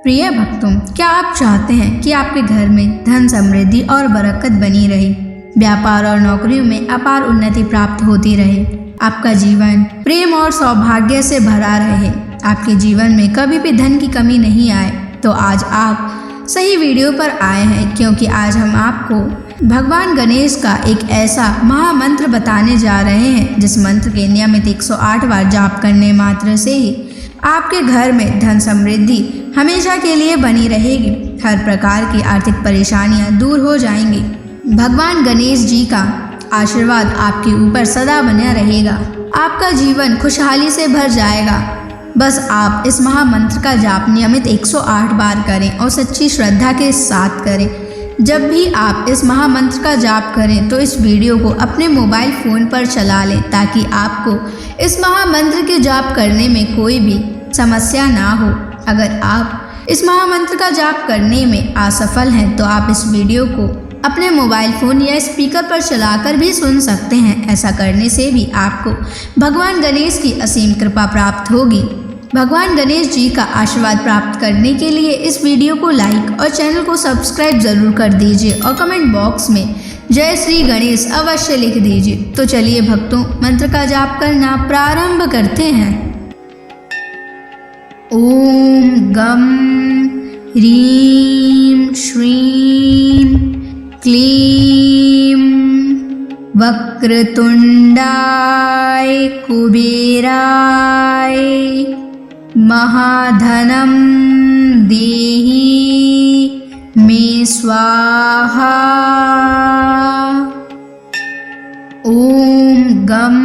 प्रिय भक्तों, क्या आप चाहते हैं कि आपके घर में धन समृद्धि और बरकत बनी रहे, व्यापार और नौकरियों में अपार उन्नति प्राप्त होती रहे, आपका जीवन प्रेम और सौभाग्य से भरा रहे, आपके जीवन में कभी भी धन की कमी नहीं आए, तो आज आप सही वीडियो पर आए हैं, क्योंकि आज हम आपको भगवान गणेश का एक ऐसा महामंत्र बताने जा रहे हैं जिस मंत्र के नियमित 108 बार जाप करने मात्र से ही आपके घर में धन समृद्धि हमेशा के लिए बनी रहेगी। हर प्रकार की आर्थिक परेशानियां दूर हो जाएंगी। भगवान गणेश जी का आशीर्वाद आपके ऊपर सदा बना रहेगा। आपका जीवन खुशहाली से भर जाएगा। बस आप इस महामंत्र का जाप नियमित 108 बार करें और सच्ची श्रद्धा के साथ करें। जब भी आप इस महामंत्र का जाप करें तो इस वीडियो को अपने मोबाइल फ़ोन पर चला लें, ताकि आपको इस महामंत्र के जाप करने में कोई भी समस्या ना हो। अगर आप इस महामंत्र का जाप करने में असफल हैं तो आप इस वीडियो को अपने मोबाइल फ़ोन या स्पीकर पर चलाकर भी सुन सकते हैं। ऐसा करने से भी आपको भगवान गणेश की असीम कृपा प्राप्त होगी। भगवान गणेश जी का आशीर्वाद प्राप्त करने के लिए इस वीडियो को लाइक और चैनल को सब्सक्राइब जरूर कर दीजिए और कमेंट बॉक्स में जय श्री गणेश अवश्य लिख दीजिए। तो चलिए भक्तों, मंत्र का जाप करना प्रारंभ करते हैं। ओम गम ह्रीं श्रीं क्लीं वक्रतुंडाय कुबेराय महाधनं देहि मे स्वाहा। ओम गम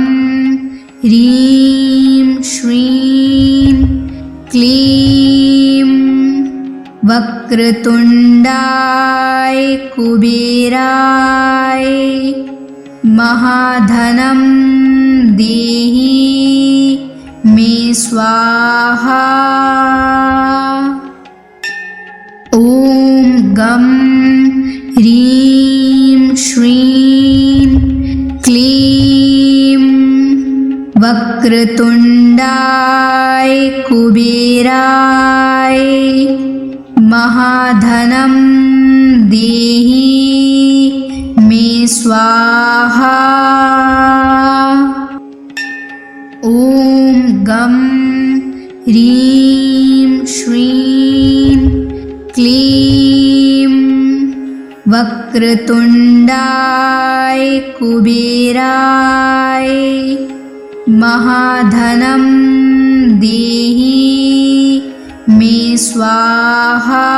ह्रीं श्रीं क्लीं वक्रतुंडाय कुबेराय महाधनं देहि मे स्वाहा। ओम गम ह्रीं श्रीं क्लीं वक्रतुंडाय कुबेराय महाधनं देहि मे स्वाहा। ओम गम ह्रीं श्रीं क्लीं वक्रतुंडाय कुबेराय महाधनं देहि मे स्वाहा।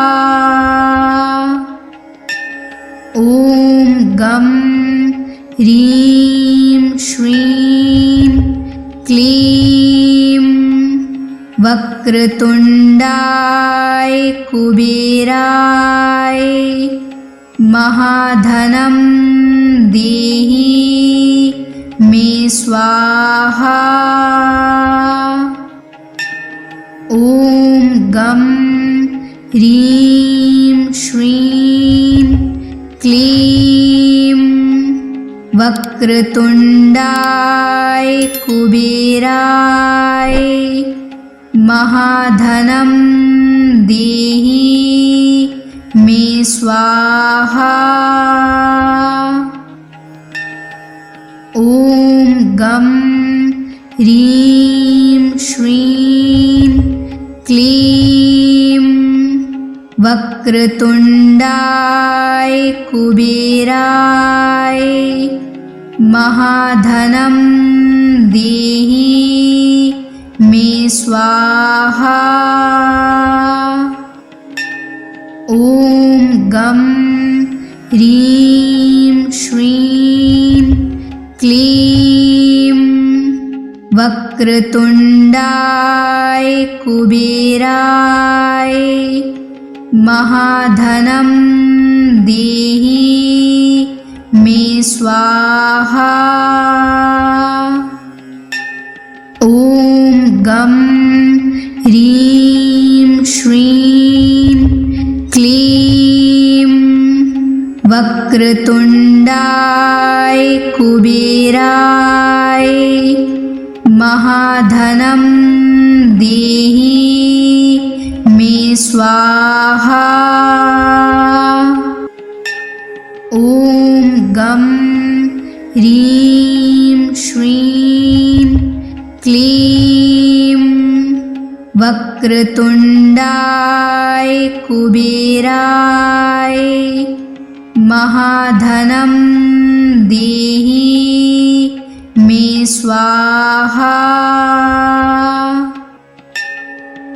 ओम गम ह्रीं श्रीं क्लीं वक्रतुंडाय कुबेराय महाधनं देहि मे स्वाहा। ओम गम ह्रीं श्रीं क्लीं वक्रतुंडाय कुबेराय महाधनं देहि मे स्वाहा। ओम गम ह्रीं श्रीं क्लीं वक्रतुंडाय कुबेराय महाधनं देहि मे स्वाहा। ओम गम ह्रीं श्रीं क्लीं वक्रतुंडाय कुबेराय महाधनं देहि मे स्वाहा। ओम गम ह्रीं श्रीं क्लीं वक्रतुंडाय कुबेराय महाधनं देहि मे स्वाहा। ॐ गं ह्रीं श्रीं क्लीं वक्रतुण्डाय कुबेराय महाधनं देहि मे स्वाहा।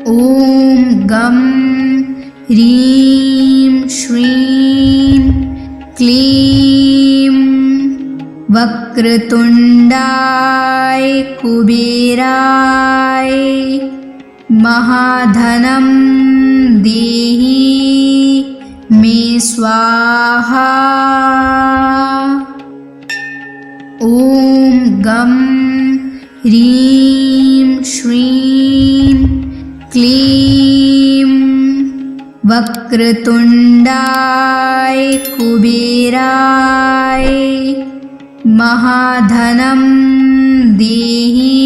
ॐ गं ह्रीं श्रीं क्लीं वक्रतुण्डाय कुबेराय महाधनं देहि मे स्वाहा। ॐ गं ह्रीं श्रीं क्लीं वक्रतुण्डाय कुबेराय महाधनं देहि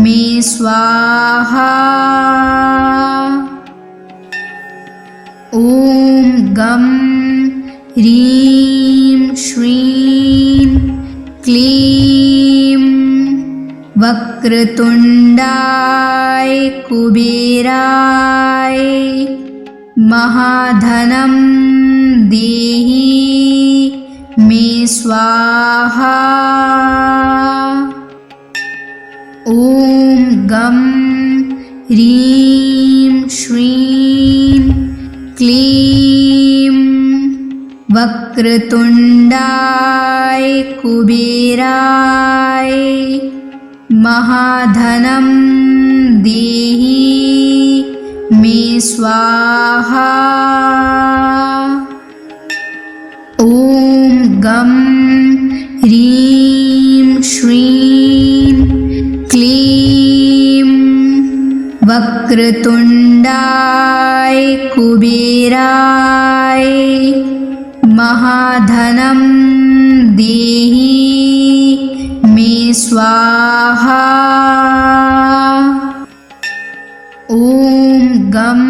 मे स्वाहा। ॐ गं ह्रीं श्रीं क्लीं वक्रतुण्डाय कुबेराय महाधनं देहि मे स्वाहा। ॐ गं ह्रीं श्रीं क्लीं वक्रतुण्डाय कुबेराय महाधनं देहि मे स्वाहा। ॐ गं ह्रीं श्रीं क्लीं वक्रतुण्डाय कुबेराय महाधनं देहि मे स्वाहा। ॐ गं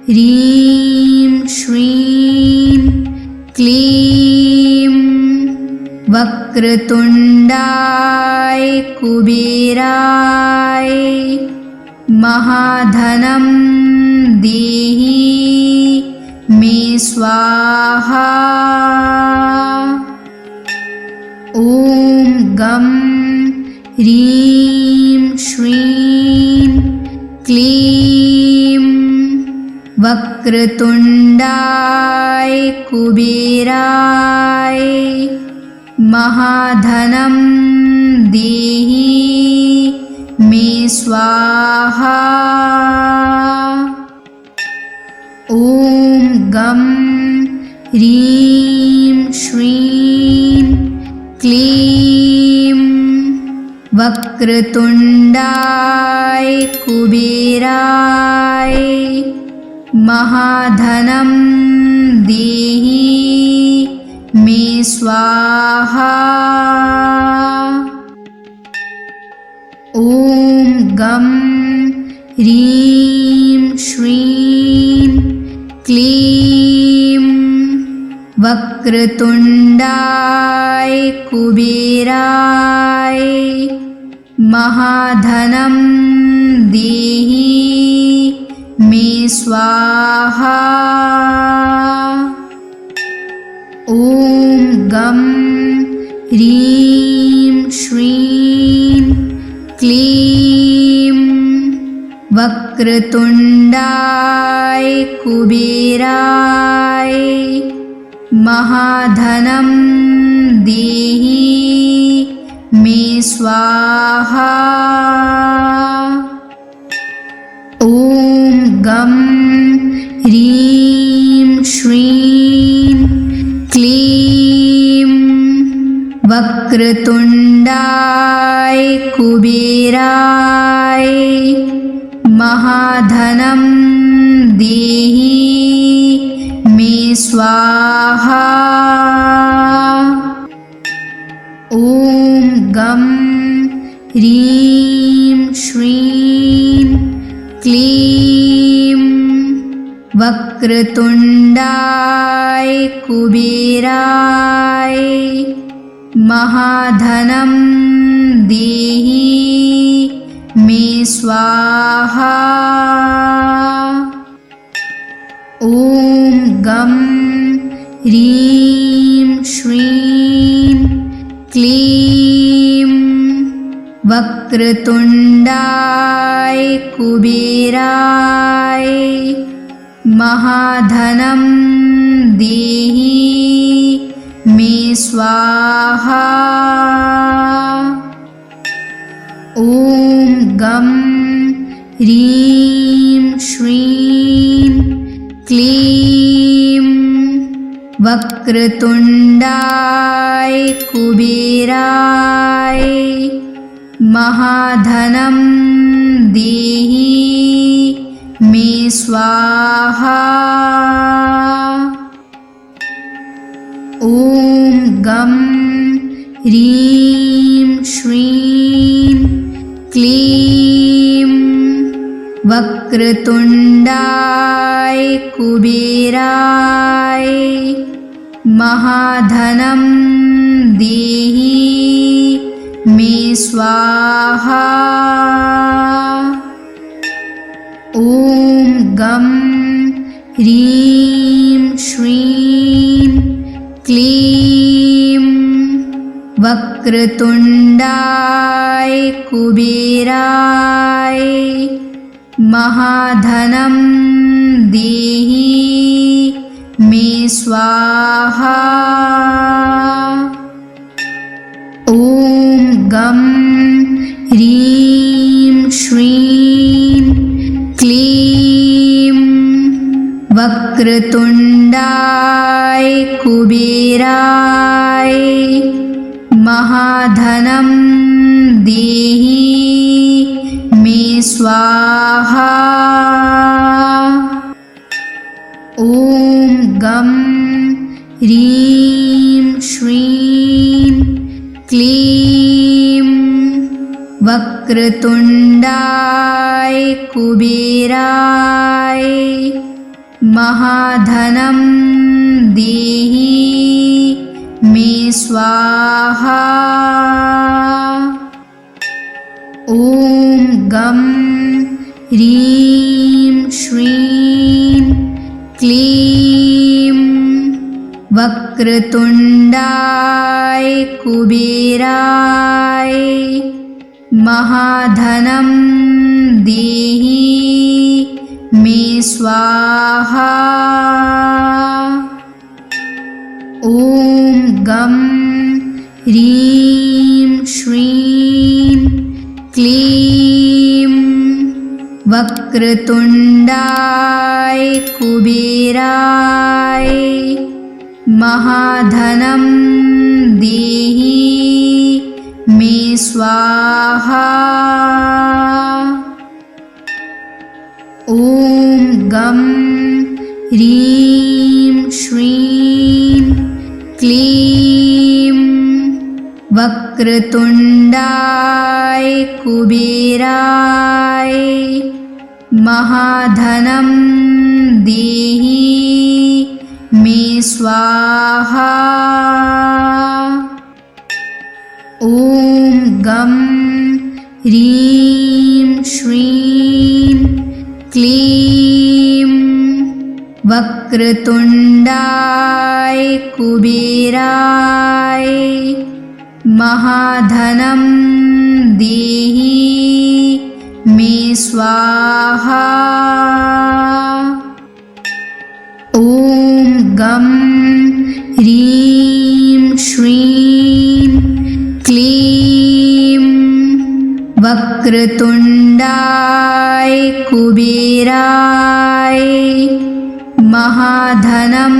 ह्रीं श्रीं क्लीं वक्रतुण्डाय कुबेराय महाधनं देहि मे स्वाहा। ॐ गं ह्रीं श्रीं क्लीं वक्रतुण्डाय कुबेराय महाधनं देहि मे स्वाहा। ॐ गं ह्रीं श्रीं क्लीं वक्रतुण्डाय कुबेराय महाधनं देहि मे स्वाहा। ॐ गं ह्रीं श्रीं क्लीं वक्रतुण्डाय कुबेराय महाधनं देहि मे स्वाहा। ॐ गं ह्रीं श्रीं क्लीं वक्रतुण्डाय कुबेराय महाधनं देहि मे स्वाहा। ॐ गं ह्रीं श्रीं क्लीं वक्रतुण्डाय कुबेराय महाधनं देहि मे स्वाहा। ॐ गं ह्रीं श्रीं क्लीं वक्रतुण्डाय कुबेराय महाधनं देहि मे स्वाहा। ॐ गं ह्रीं श्रीं क्लीं वक्रतुण्डाय कुबेराय महाधनं देहि मे स्वाहा। ॐ गं ह्रीं श्रीं क्लीं वक्रतुण्डाय कुबेराय महाधनं देहि मे स्वाहा। ॐ गं ह्रीं श्रीं क्लीं वक्रतुण्डाय कुबेराय महाधनं देहि मे स्वाहा। ॐ गं ह्रीं श्रीं क्लीं वक्रतुण्डाय कुबेराय महाधनं देहि मे स्वाहा। ॐ गं ह्रीं श्रीं क्लीं वक्रतुण्डाय कुबेराय महाधनं देहि मे स्वाहा। ॐ गं ह्रीं श्रीं क्लीं वक्रतुण्डाय कुबेराय महाधनं देहि मे स्वाहा। ॐ गं ह्रीं श्रीं क्लीं वक्रतुण्डाय कुबेराय महाधनं देहि मे स्वाहा। ॐ गं ह्रीं श्रीं क्लीं वक्रतुण्डाय कुबेराय महाधनं देहि मे स्वाहा। ॐ गं ह्रीं श्रीं क्लीं वक्रतुण्डाय कुबेराय महाधनं देहि मे स्वाहा। ॐ गं ह्रीं श्रीं क्लीं वक्रतुण्डाय कुबेराय महाधनं देहि मे स्वाहा। ॐ गं ह्रीं श्रीं क्लीं वक्रतुण्डाय कुबेराय महाधनं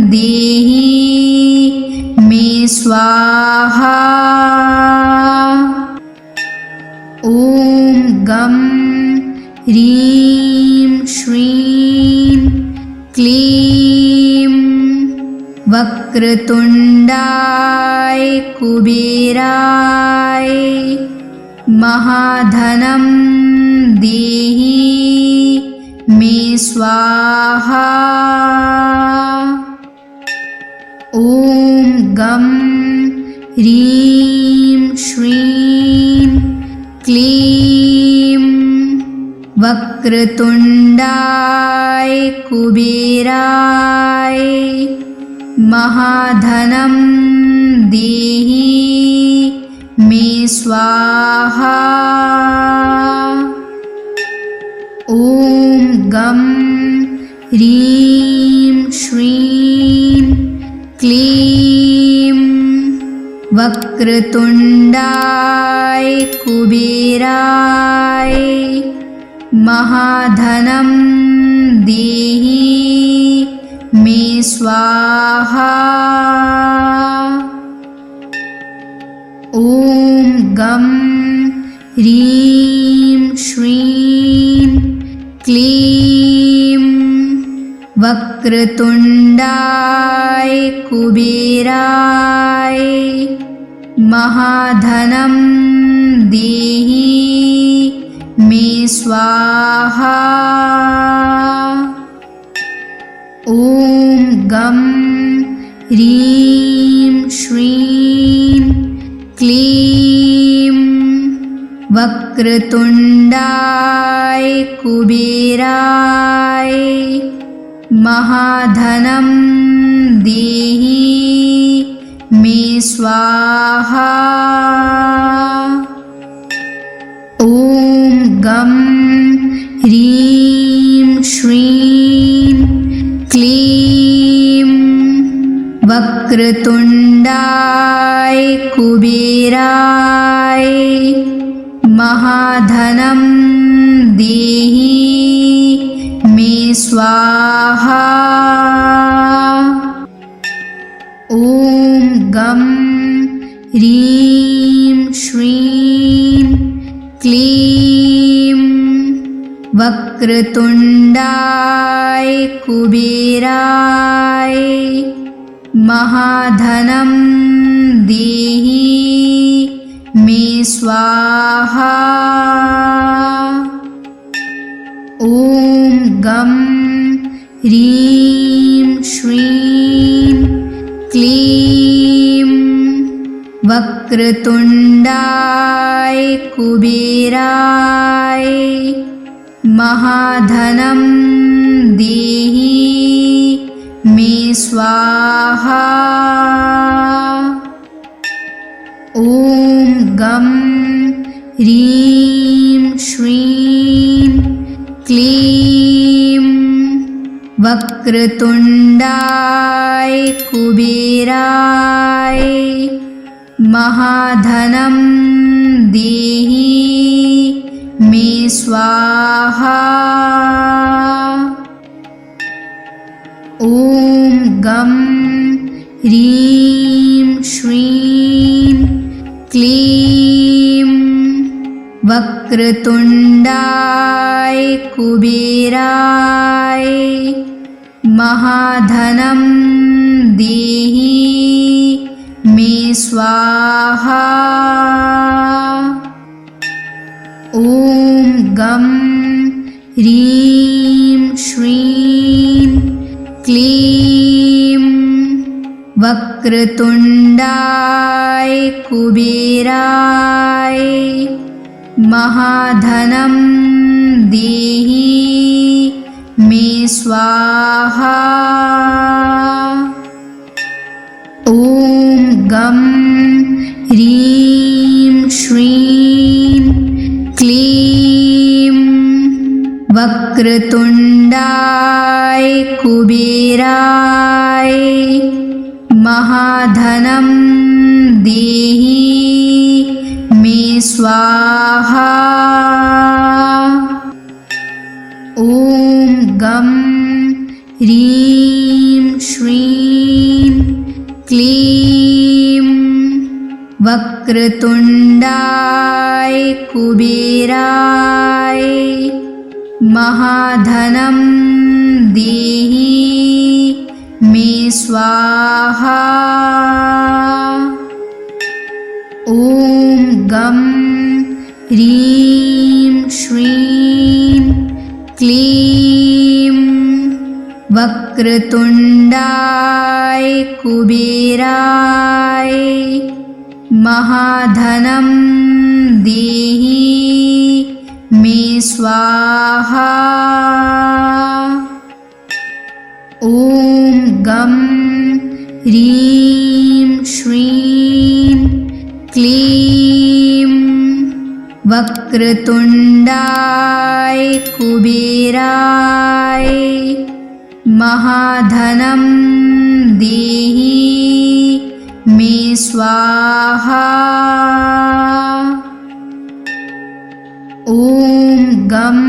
देहि मे स्वाहा। ॐ गं ह्रीं श्रीं क्लीं वक्रतुण्डाय कुबेराय महाधनं देहि मे स्वाहा। ॐ गं ह्रीं श्रीं क्लीं वक्रतुण्डाय कुबेराय महाधनं देहि मे स्वाहा। ॐ गं ह्रीं श्रीं क्लीं वक्रतुण्डाय कुबेराय महाधनं देहि मे स्वाहा। ॐ गं ह्रीं श्रीं क्लीं वक्रतुण्डाय कुबेराय महाधनं देहि मे स्वाहा। ॐ गं ह्रीं श्रीं क्लीं वक्रतुण्डाय कुबेराय महाधनं देहि मे स्वाहा। ॐ गं ह्रीं श्रीं क्लीं वक्रतुण्डाय कुबेराय महाधनं देहि मे स्वाहा। ॐ गं ह्रीं श्रीं क्लीं वक्रतुण्डाय कुबेराय महाधनं देहि मे स्वाहा। ॐ गं ह्रीं श्रीं क्लीं वक्रतुण्डाय कुबेराय महाधनं देहि मे स्वाहा। ॐ गं ह्रीं श्रीं क्लीं वक्रतुण्डाय कुबेराय महाधनं देहि मे स्वाहा। ॐ गं ह्रीं श्रीं क्लीं वक्रतुण्डाय कुबेराय महाधनं देहि मे स्वाहा। ॐ गं ह्रीं श्रीं क्लीं वक्रतुण्डाय कुबेराय महाधनं देहि मे स्वाहा। ॐ गं ह्रीं श्रीं क्लीं वक्रतुण्डाय कुबेराय महाधनं देहि मे स्वाहा। ॐ गं ह्रीं श्रीं क्लीं वक्रतुण्डाय कुबेराय महाधनं देहि मे स्वाहा। ॐ गं ह्रीं श्रीं क्लीं वक्रतुण्डाय कुबेराय महाधनं देहि मे स्वाहा। ॐ गं ह्रीं श्रीं क्लीं वक्रतुण्डाय कुबेराय महाधनं देहि मे स्वाहा। ॐ गं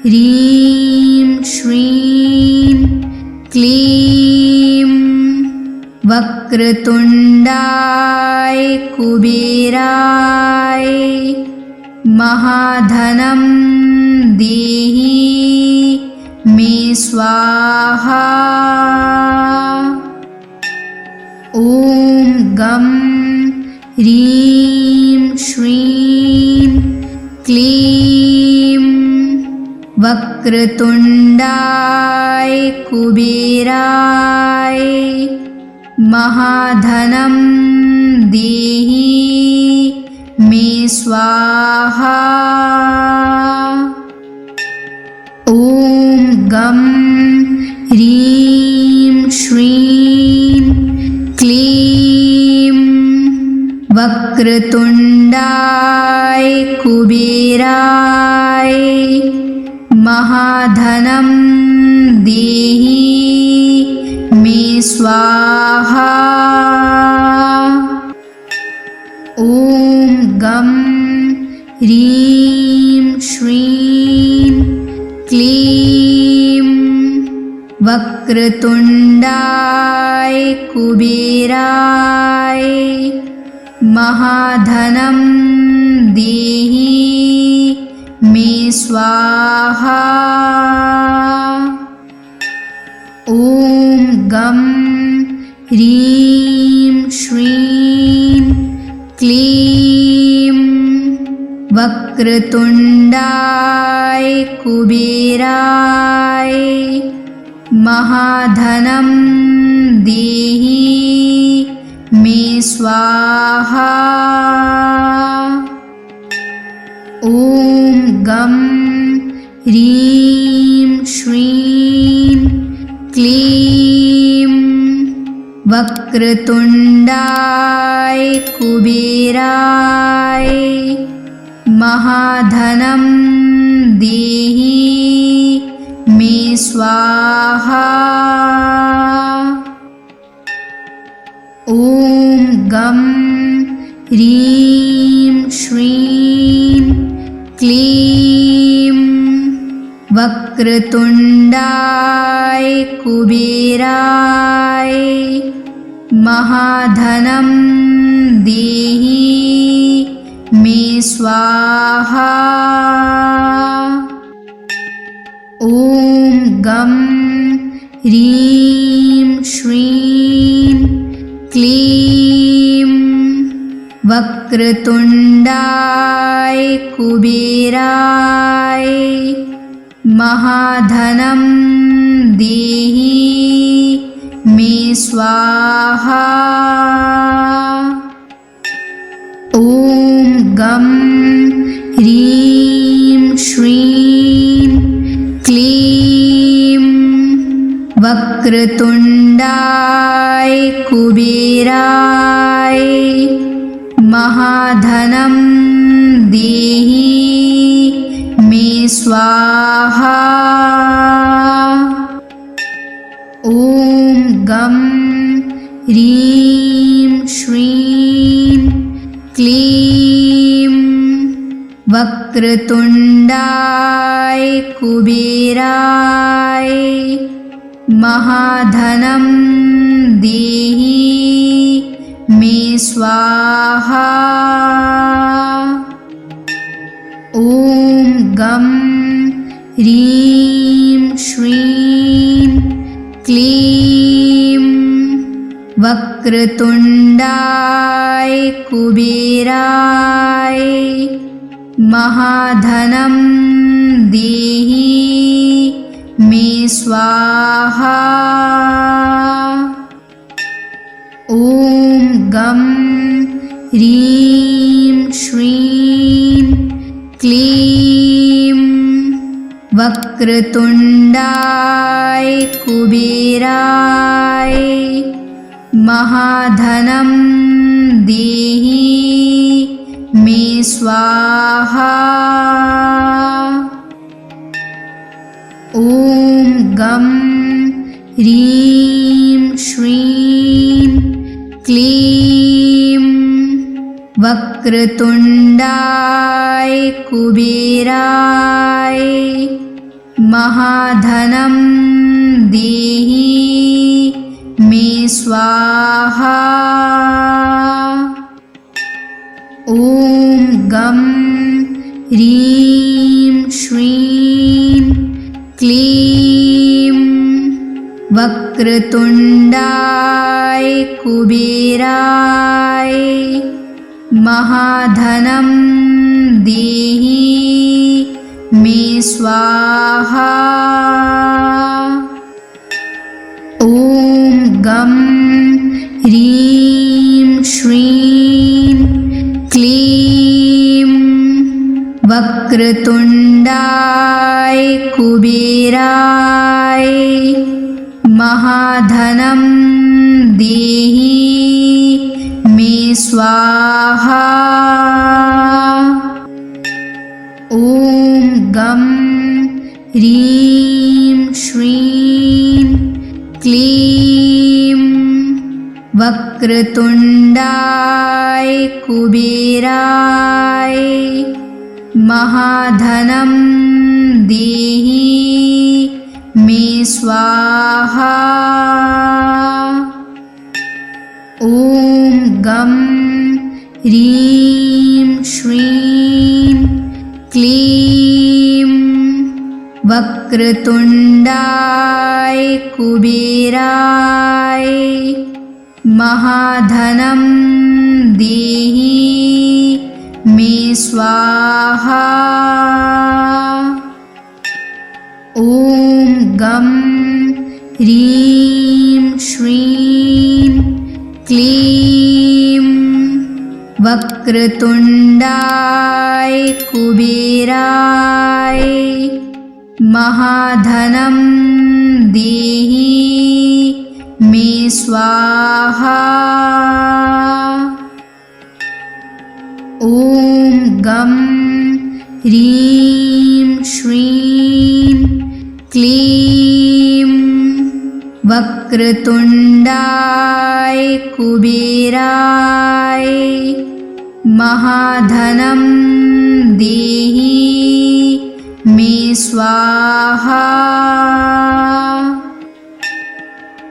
ह्रीं श्रीं क्लीं वक्रतुण्डाय कुबेराय महाधनं देहि मे स्वाहा। ॐ गं ह्रीं श्रीं क्लीं वक्रतुण्डाय कुबेराय महाधनं देहि मे स्वाहा। ॐ गं ह्रीं श्रीं क्लीं वक्रतुण्डाय कुबेराय महाधनं देहि मे स्वाहा। ॐ गं ह्रीं श्रीं क्लीं वक्रतुण्डाय कुबेराय महाधनं देहि मे स्वाहा। ॐ गं ह्रीं श्रीं क्लीं वक्रतुण्डाय कुबेराय महाधनं देहि मे स्वाहा। ॐ गं ह्रीं श्रीं क्लीं वक्रतुण्डाय कुबेराय महाधनं देहि मे स्वाहा। ॐ गं ह्रीं श्रीं क्लीं वक्रतुण्डाय कुबेराय महाधनं देहि मे स्वाहा। ॐ गं ह्रीं श्रीं क्लीं वक्रतुण्डाय कुबेराय महाधनं देहि मे स्वाहा। ॐ गं ह्रीं श्रीं क्लीं वक्रतुण्डाय कुबेराय महाधनं देहि मे स्वाहा। ॐ गं ह्रीं श्रीं क्लीं वक्रतुण्डाय कुबेराय महाधनं देहि मे स्वाहा। ॐ गं ह्रीं श्रीं क्लीं वक्रतुण्डाय कुबेराय महाधनं देहि मे स्वाहा। ॐ गं ह्रीं श्रीं क्लीं वक्रतुण्डाय कुबेराय महाधनं देहि मे स्वाहा। ॐ गं ह्रीं श्रीं क्लीं वक्रतुण्डाय कुबेराय महाधनं देहि मे स्वाहा। ॐ गं ह्रीं श्रीं क्लीं वक्रतुण्डाय कुबेराय महाधनं देहि मे स्वाहा। ॐ गं ह्रीं श्रीं क्लीं वक्रतुण्डाय कुबेराय महाधनं देहि मे स्वाहा। ॐ गं ह्रीं श्रीं क्लीं वक्रतुण्डाय कुबेराय महाधनं देहि मे स्वाहा। ॐ गं ह्रीं श्रीं क्लीं वक्रतुण्डाय कुबेराय महाधनं देहि मे स्वाहा। ॐ गं ह्रीं श्रीं क्लीं वक्रतुण्डाय कुबेराय महाधनं देहि मे स्वाहा। ॐ गं ह्रीं श्रीं क्लीं वक्रतुण्डाय कुबेराय महाधनं देहि मे स्वाहा।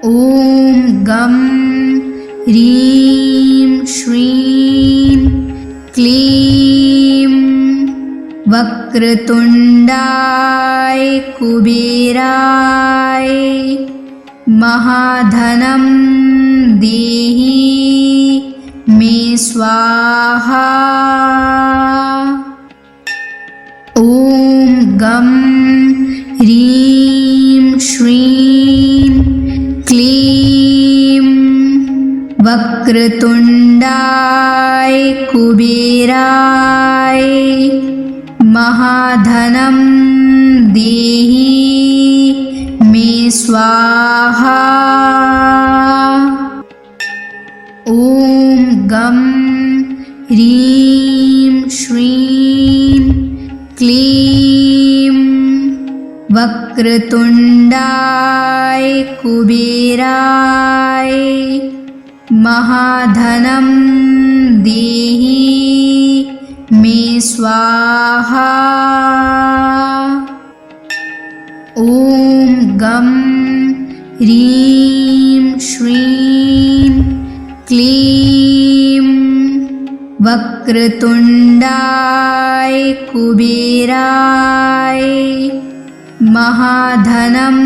ॐ गं ह्रीं श्रीं क्लीं वक्रतुण्डाय कुबेराय महाधनं देहि मे स्वाहा। ॐ गं ह्रीं श्रीं क्लीं वक्रतुण्डाय कुबेराय महाधनं देहि मे स्वाहा। ॐ गं ह्रीं श्रीं क्लीं वक्रतुण्डाय कुबेराय महाधनं देहि मे स्वाहा। ॐ गं ह्रीं श्रीं क्लीं वक्रतुण्डाय कुबेराय महाधनं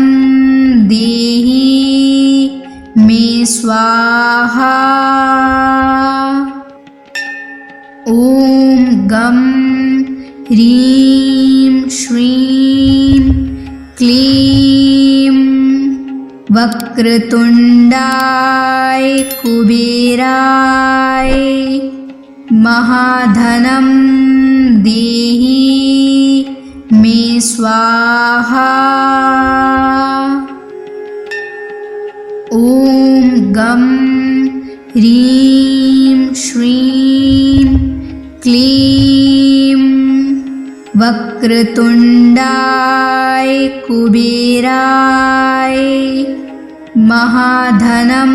देहि मे स्वाहा। ॐ गं ह्रीं श्रीं क्लीं वक्रतुण्डाय कुबेराय महाधनं देहि मे स्वाहा। ॐ गं ह्रीं श्रीं क्लीं वक्रतुण्डाय कुबेराय महाधनं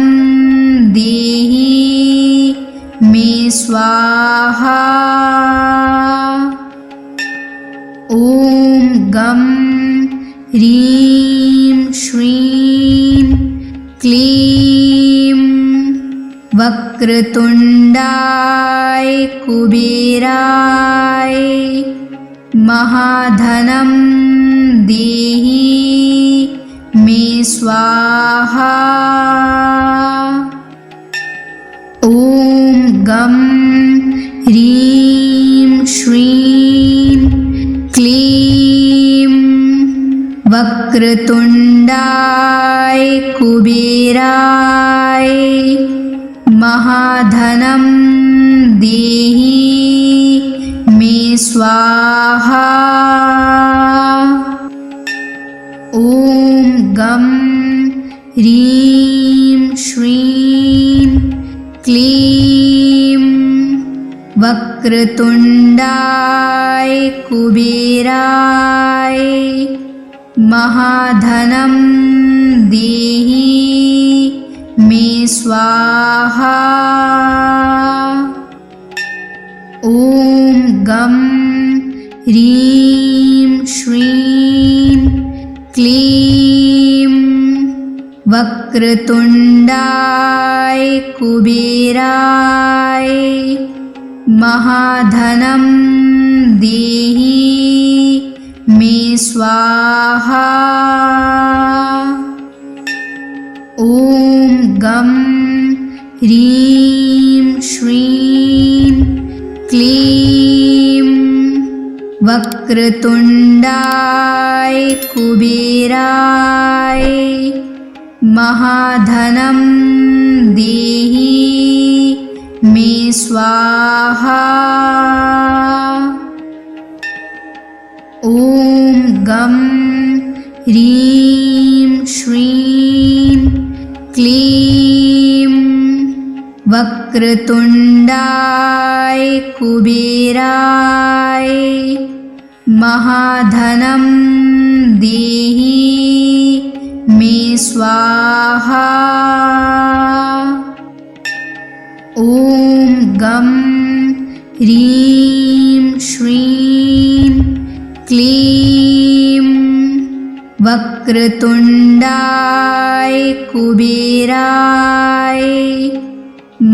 देहि मे स्वाहा। ॐ गं ह्रीं श्रीं क्लीं वक्रतुण्डाय कुबेराय महाधनं देहि मे स्वाहा। ॐ गं ह्रीं श्रीं क्लीं वक्रतुण्डाय कुबेराय महाधनं देहि मे स्वाहा। ॐ गं ह्रीं श्रीं क्लीं वक्रतुण्डाय कुबेराय महाधनं देहि मे स्वाहा। ॐ गं ह्रीं श्रीं क्लीं वक्रतुण्डाय कुबेराय महाधनं देहि मे स्वाहा। ॐ गं ह्रीं श्रीं क्लीं वक्रतुण्डाय कुबेराय महाधनं देहि मे स्वाहा। ॐ गं ह्रीं श्रीं क्लीं वक्रतुण्डाय कुबेराय महाधनं देहि मे स्वाहा। ॐ गं ह्रीं श्रीं क्लीं वक्रतुण्डाय कुबेराय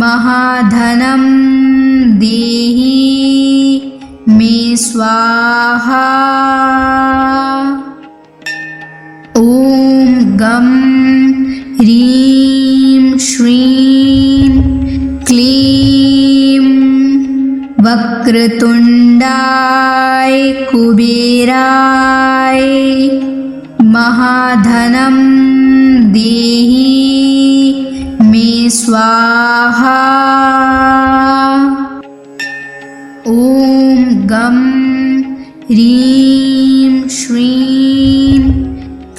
महाधनं देहि मे स्वाहा। ॐ गं ह्रीं श्रीं क्लीं वक्रतुण्डाय कुबेराय महाधनं देहि मे स्वाहा। ॐ गं ह्रीं श्रीं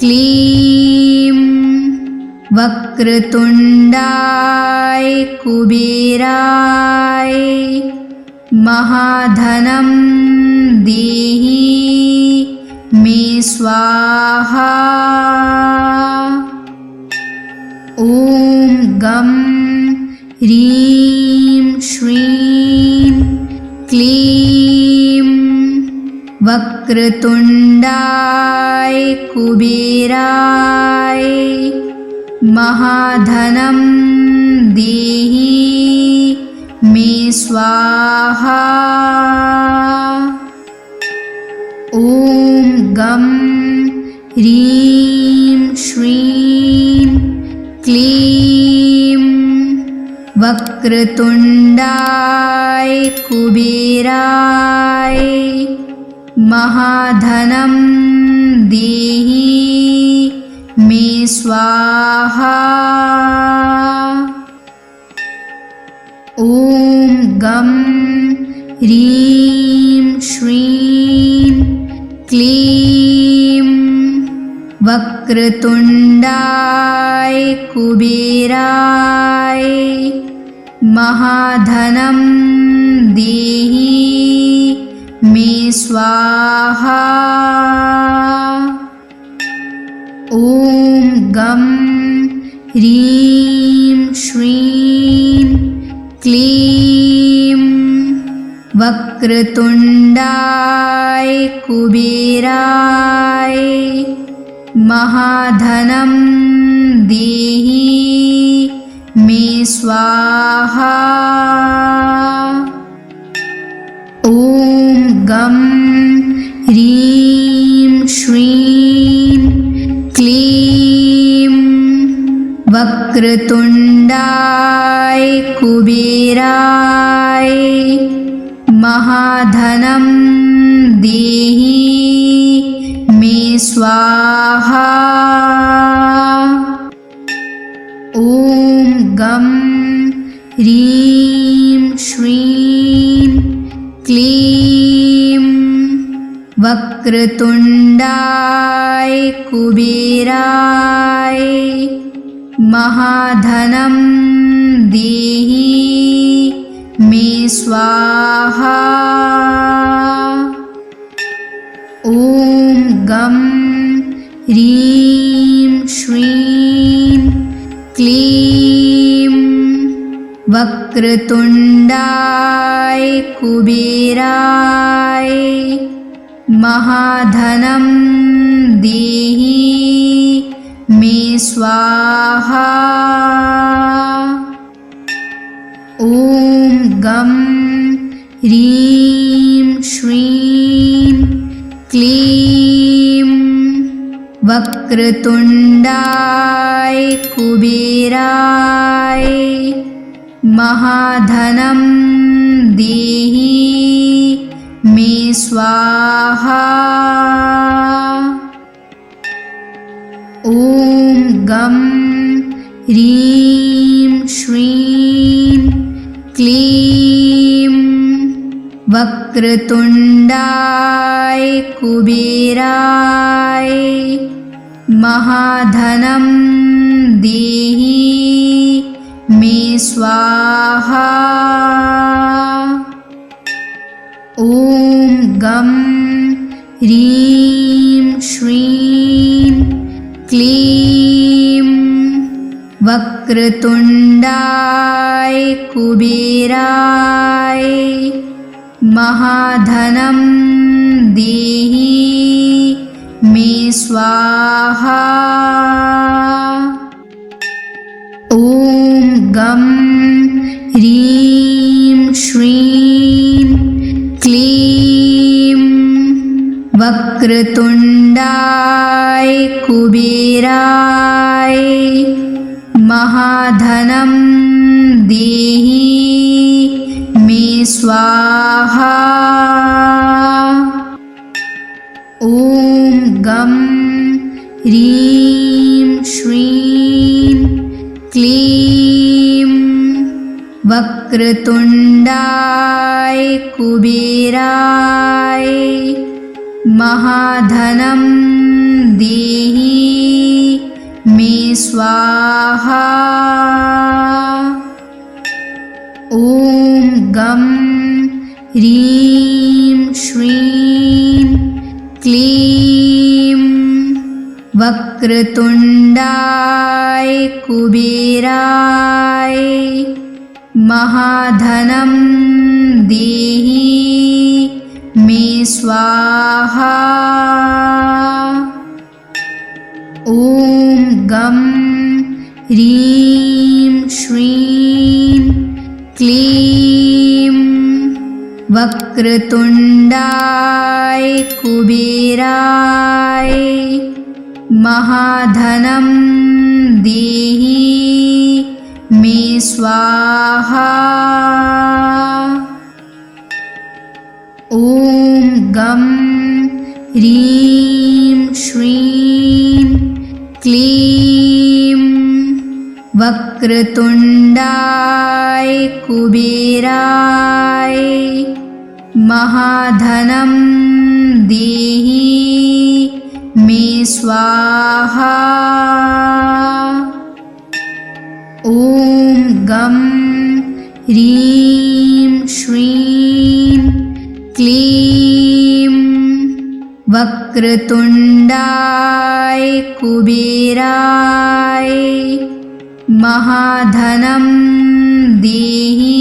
क्लीं वक्रतुण्डाय कुबेराय महाधनं देहि मे स्वाहा। ॐ गं ह्रीं श्रीं क्लीं वक्रतुण्डाय कुबेराय महाधनं देहि मे स्वाहा। ॐ गं ह्रीं श्रीं क्लीं वक्रतुण्डाय कुबेराय महाधनं देहि मे मे स्वाहा। ॐ गं ह्रीं श्रीं क्लीं वक्रतुण्डाय कुबेराय महाधनं देहि मे स्वाहा। ॐ गं ह्रीं श्रीं क्लीं वक्रतुण्डाय कुबेराय महाधनं देहि मे स्वाहा। ॐ गं ह्रीं श्रीं क्लीं वक्रतुण्डाय कुबेराय महाधनं देहि मे स्वाहा। ॐ गं ह्रीं श्रीं क्लीं वक्रतुण्डाय कुबेराय महाधनं देहि मे स्वाहा। ॐ गं ह्रीं श्रीं क्लीं वक्रतुण्डाय कुबेराय महाधनं देहि मे स्वाहा। ॐ गं ह्रीं श्रीं क्लीं वक्रतुण्डाय कुबेराय महाधनं देहि मे स्वाहा। ॐ गं ह्रीं श्रीं क्लीं वक्रतुण्डाय कुबेराय महाधनं देहि मे स्वाहा। ॐ गं ह्रीं श्रीं क्लीं वक्रतुण्डाय कुबेराय महाधनं देहि मे स्वाहा। ॐ गं ह्रीं श्रीं क्लीं वक्रतुण्डाय कुबेराय महाधनं देहि मे स्वाहा। ॐ गं ह्रीं श्रीं क्लीं वक्रतुण्डाय कुबेराय महाधनं देहि मे स्वाहा। ॐ गं ह्रीं श्रीं क्लीं वक्रतुण्डाय कुबेराय महाधनं देहि मे स्वाहा। ॐ गं ह्रीं श्रीं क्लीं वक्रतुण्डाय कुबेराय महाधनं देहि मे स्वाहा। ॐ गं ह्रीं श्रीं क्लीं वक्रतुण्डाय कुबेराय महाधनं देहि मे स्वाहा। ॐ गं ह्रीं श्रीं क्लीं वक्रतुण्डाय कुबेराय महाधनं देहि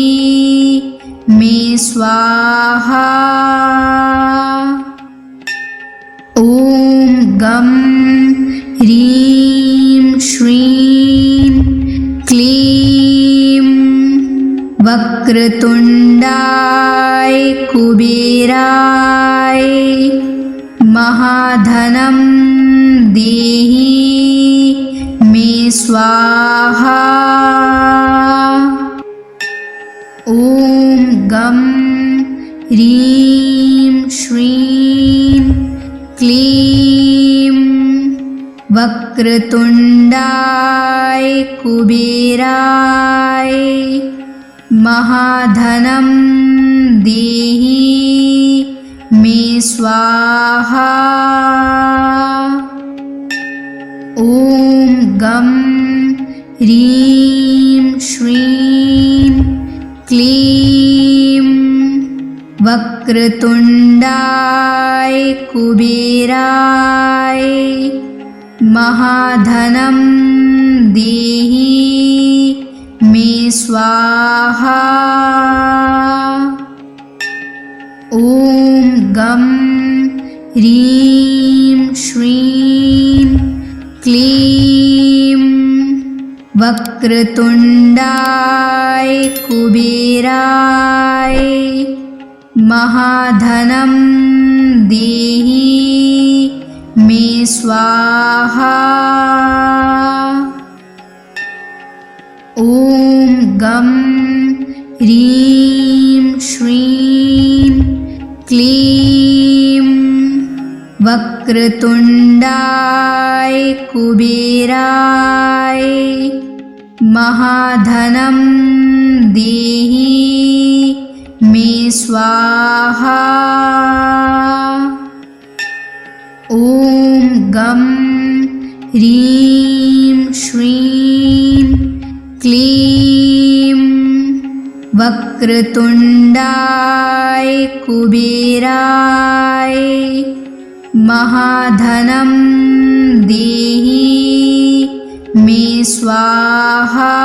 मे स्वाहा। ॐ गं ह्रीं श्रीं क्लीं वक्रतुण्डाय कुबेराय महाधनं देहि मे स्वाहा। ॐ गं ह्रीं श्रीं क्लीं वक्रतुण्डाय कुबेराय महाधनं देहि मे स्वाहा। ॐ गं ह्रीं श्रीं क्लीं वक्रतुण्डाय कुबेराय महाधनं देहि मे स्वाहा। ॐ गं ह्रीं श्रीं क्लीं वक्रतुण्डाय कुबेराय महाधनं देहि मे स्वाहा। ॐ गं ह्रीं श्रीं क्लीं वक्रतुण्डाय कुबेराय महाधनं देहि मे स्वाहा। ॐ गं ह्रीं श्रीं क्लीं वक्रतुण्डाय कुबेराय महाधनं देहि मे स्वाहा।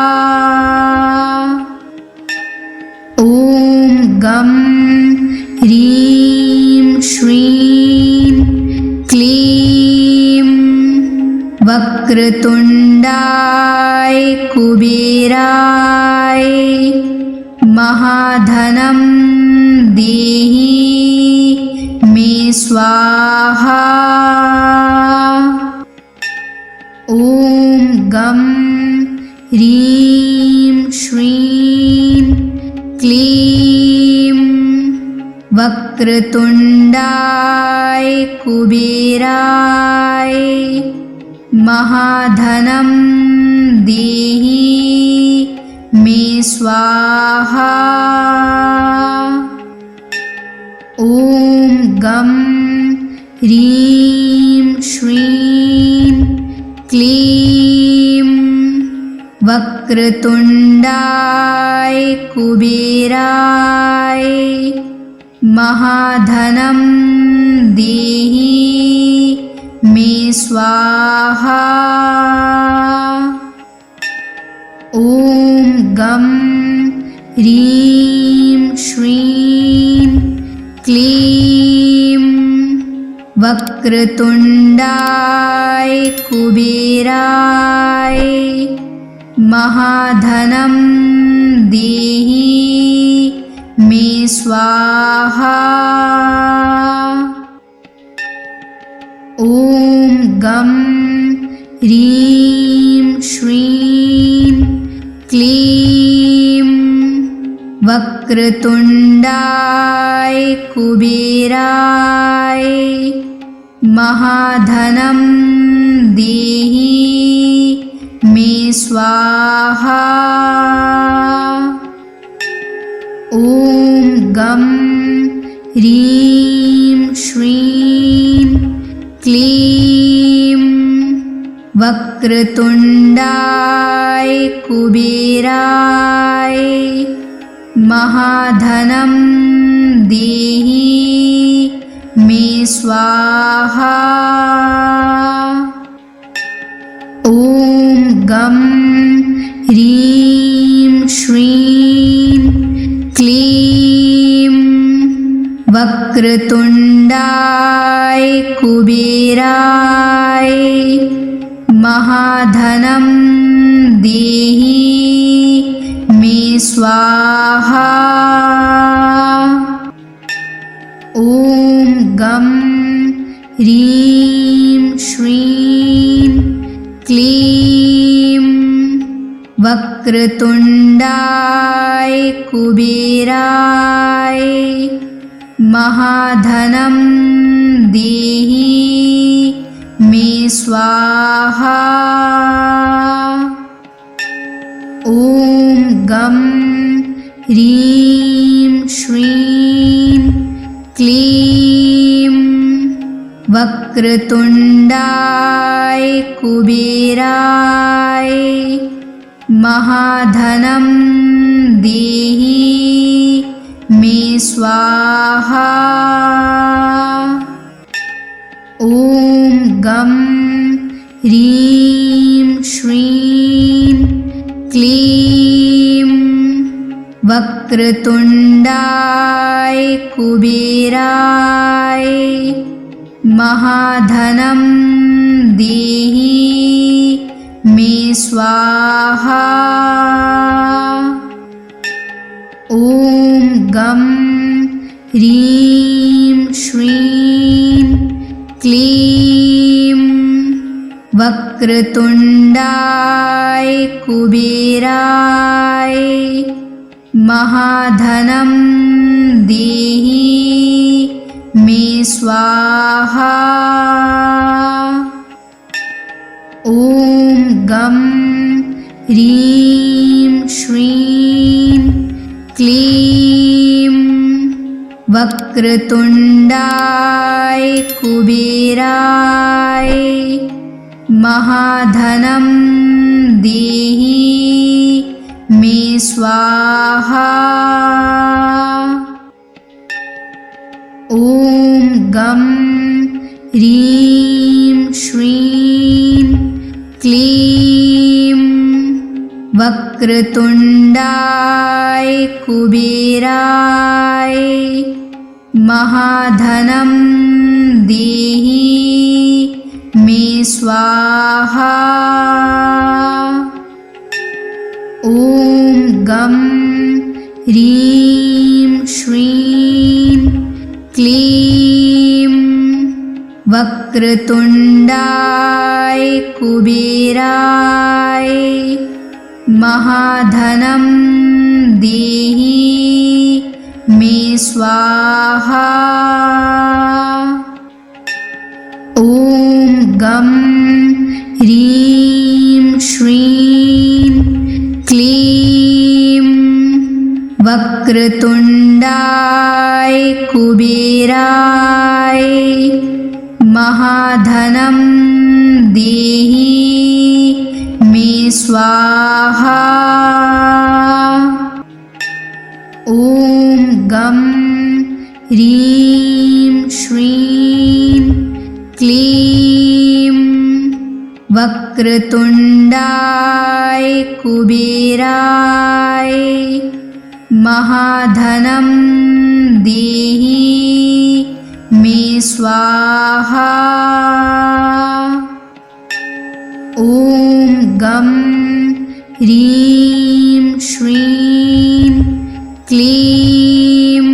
ॐ गं ह्रीं श्रीं क्लीं वक्रतुण्डाय कुबेराय महाधनं देहि मे स्वाहा। ॐ गं ह्रीं श्रीं क्लीं वक्रतुण्डाय कुबेराय महाधनं देहि मे स्वाहा। ॐ गं ह्रीं श्रीं क्लीं वक्रतुण्डाय कुबेराय महाधनं देहि मे स्वाहा। ॐ गं ह्रीं श्रीं क्लीं वक्रतुण्डाय कुबेराय महाधनं देहि मे स्वाहा। ॐ गं ह्रीं श्रीं क्लीं वक्रतुण्डाय कुबेराय महाधनं देहि मे स्वाहा। ॐ गं ह्रीं श्रीं क्लीं वक्रतुण्डाय कुबेराय महाधनं देहि मे स्वाहा। ॐ गं ह्रीं श्रीं क्लीं वक्रतुण्डाय कुबेराय महाधनं देहि मे स्वाहा। ॐ गं ह्रीं श्रीं क्लीं वक्रतुण्डाय कुबेराय महाधनं देहि मे स्वाहा। ॐ गं ह्रीं श्रीं क्लीं वक्रतुण्डाय कुबेराय महाधनं देहि मे स्वाहा। ॐ गं ह्रीं श्रीं क्लीं वक्रतुण्डाय कुबेराय महाधनं देहि मे स्वाहा। ॐ गं ह्रीं श्रीं क्लीं वक्रतुण्डाय कुबेराय महाधनं देहि मे स्वाहा। ॐ गं ह्रीं श्रीं क्लीं वक्रतुण्डाय कुबेराय महाधनं देहि मे स्वाहा। ॐ गं ह्रीं श्रीं क्लीं वक्रतुण्डाय कुबेराय महाधनं देहि मे स्वाहा। ॐ गं ह्रीं श्रीं क्लीं वक्रतुण्डाय कुबेराय महाधनं देहि मे स्वाहा। ॐ गं ह्रीं श्रीं क्लीं वक्रतुण्डाय कुबेराय महाधनं देहि मे स्वाहा। ॐ गं ह्रीं श्रीं क्लीं वक्रतुण्डाय कुबेराय महाधनं देहि मे स्वाहा। ॐ गं ह्रीं श्रीं क्लीं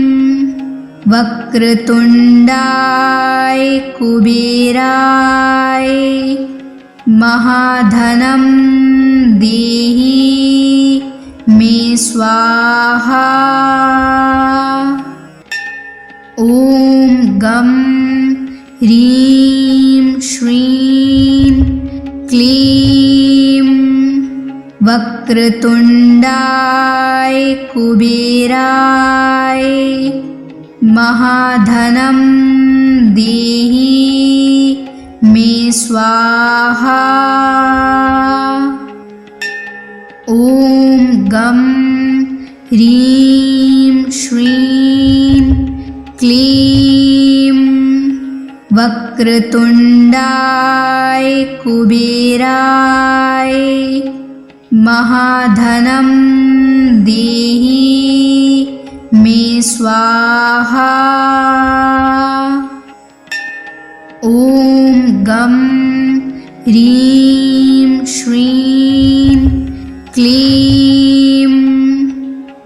वक्रतुण्डाय कुबेराय महाधनं देहि मे स्वाहा। ॐ गं ह्रीं श्रीं क्लीं वक्रतुण्डाय कुबेराय महाधनं देहि मे स्वाहा। ॐ गं ह्रीं श्रीं क्लीं वक्रतुण्डाय कुबेराय महाधनं देहि मे स्वाहा। ॐ गं ह्रीं श्रीं क्लीं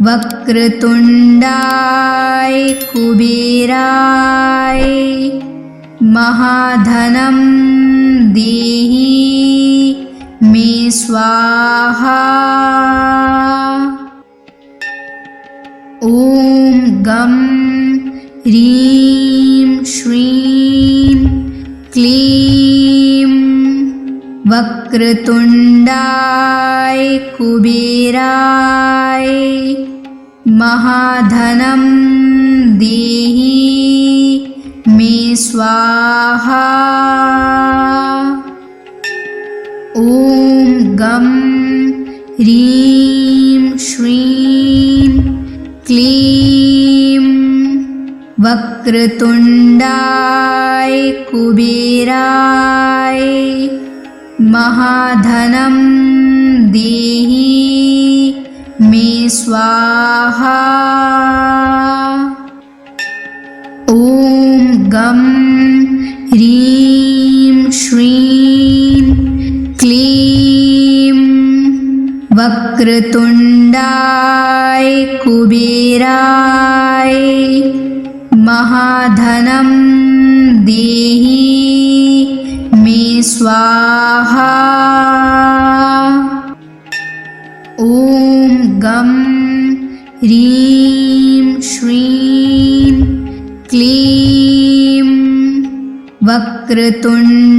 वक्रतुण्डाय कुबेराय महाधनं देहि मे स्वाहा। ॐ गं ह्रीं श्रीं क्लीं वक्रतुण्डाय कुबेराय महाधनं देहि मे स्वाहा। ॐ गं ह्रीं श्रीं क्लीं वक्रतुण्डाय कुबेराय महाधनं देहि मे स्वाहा। ॐ गं ह्रीं श्रीं क्लीं वक्रतुण्डाय कुबेराय महाधनं देहि मे स्वाहा। ॐ गं ह्रीं श्रीं क्लीं वक्रतुण्डाय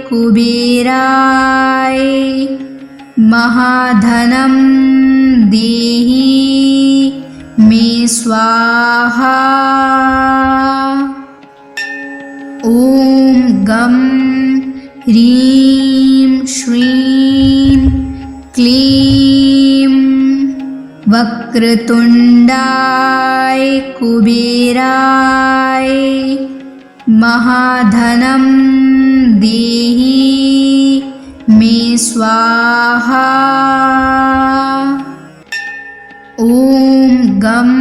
कुबेराय महाधनं देहि मे स्वाहा। ॐ गं ह्रीं श्रीं क्लीं वक्रतुण्डाय कुबेराय महाधनं देहि मे स्वाहा। ॐ गं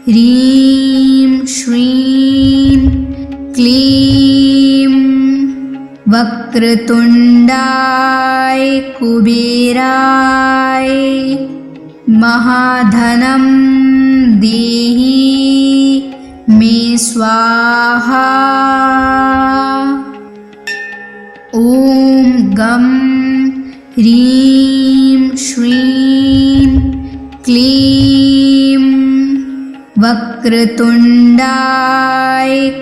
ह्रीं श्रीं क्लीं वक्रतुण्डाय कुबेराय महाधनं देहि मे स्वाहा। ॐ गं ह्रीं श्रीं क्लीं वक्रतुण्डाय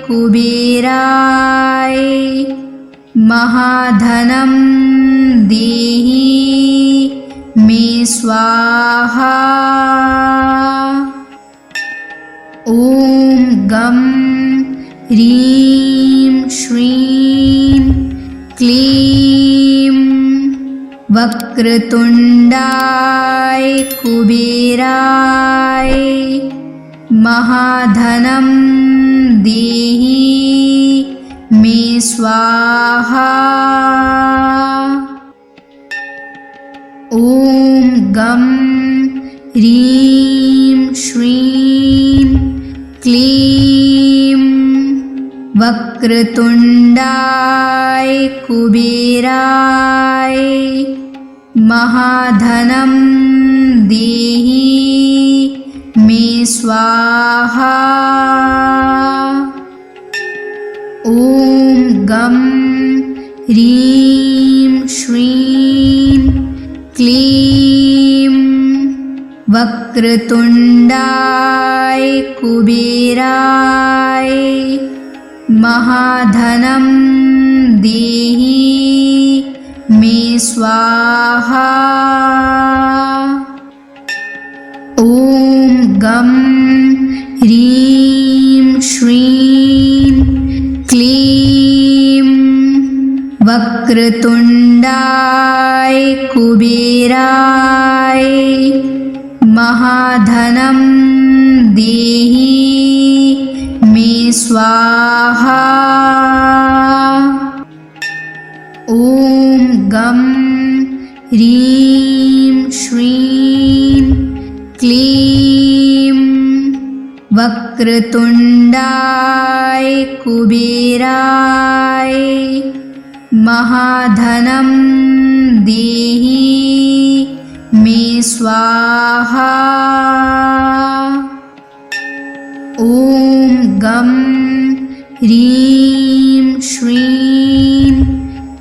कुबेराय महाधनं देहि मे स्वाहा। ॐ गं ह्रीं श्रीं क्लीं वक्रतुण्डाय कुबेराय महाधनं देहि मे स्वाहा। ॐ गं ह्रीं श्रीं क्लीं वक्रतुण्डाय कुबेराय महाधनं देहि मे स्वाहा। ॐ गं ह्रीं श्रीं क्लीं वक्रतुण्डाय कुबेराय महाधनं देहि मे स्वाहा। ॐ गं ह्रीं श्रीं क्लीं वक्रतुण्डाय कुबेराय महाधनं देहि मे स्वाहा। ॐ गं ह्रीं श्रीं क्लीं वक्रतुण्डाय कुबेराय महाधनं देहि मे स्वाहा। ॐ गं ह्रीं श्रीं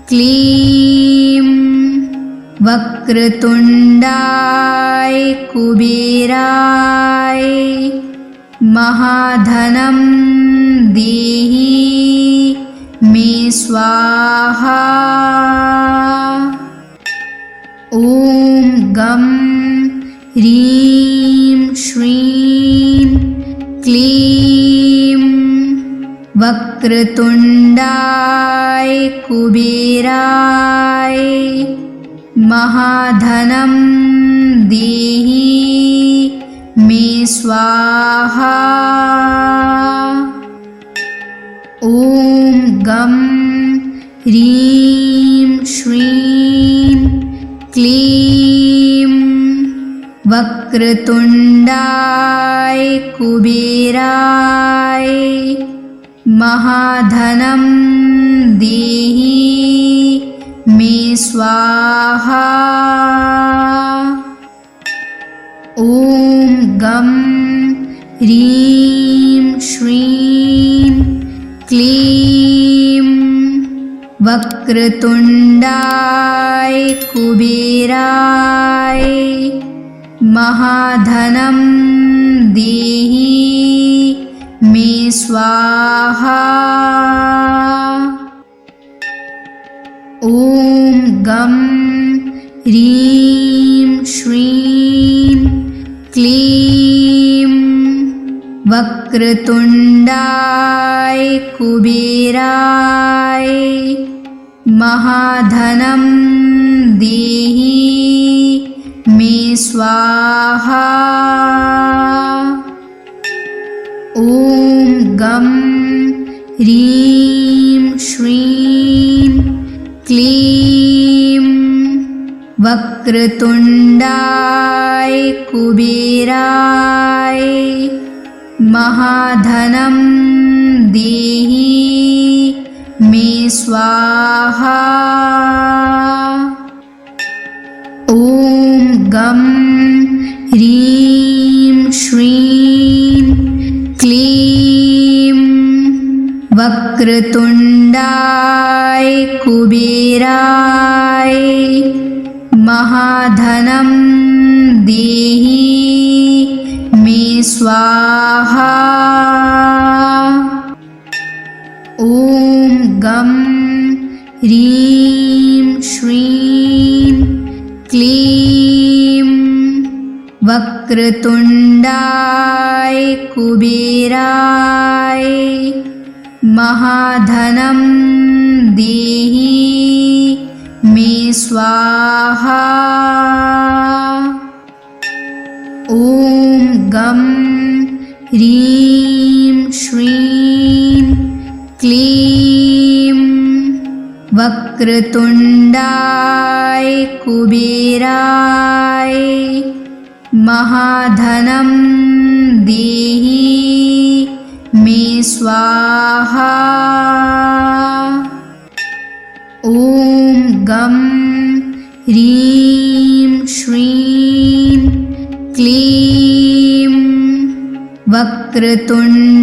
क्लीं वक्रतुण्डाय कुबेराय महाधनं देहि मे स्वाहा। ॐ गं ह्रीं श्रीं क्लीं वक्रतुण्डाय कुबेराय महाधनं देहि मे स्वाहा। ॐ गं ह्रीं श्रीं क्लीं वक्रतुण्डाय कुबेराय महाधनं देहि मे स्वाहा। ॐ गं ह्रीं श्रीं क्लीं वक्रतुण्डाय कुबेराय महाधनं देहि मे स्वाहा। ॐ गं ह्रीं श्रीं क्लीं वक्रतुण्डाय कुबेराय महाधनं देहि मे स्वाहा। ॐ गं ह्रीं श्रीं क्लीं वक्रतुण्डाय कुबेराय महाधनं देहि मे स्वाहा। ॐ गं ह्रीं श्रीं क्लीं वक्रतुण्डाय कुबेराय महाधनं देहि मे स्वाहा। ॐ गं ह्रीं श्रीं क्लीं वक्रतुण्डाय कुबेराय महाधनं देहि मे स्वाहा। ॐ गं ह्रीं श्रीं क्लीं वक्रतुण्डाय कुबेराय महाधनं देहि मे स्वाहा। ॐ गं ह्रीं श्रीं क्लीं वक्रतुण्डाय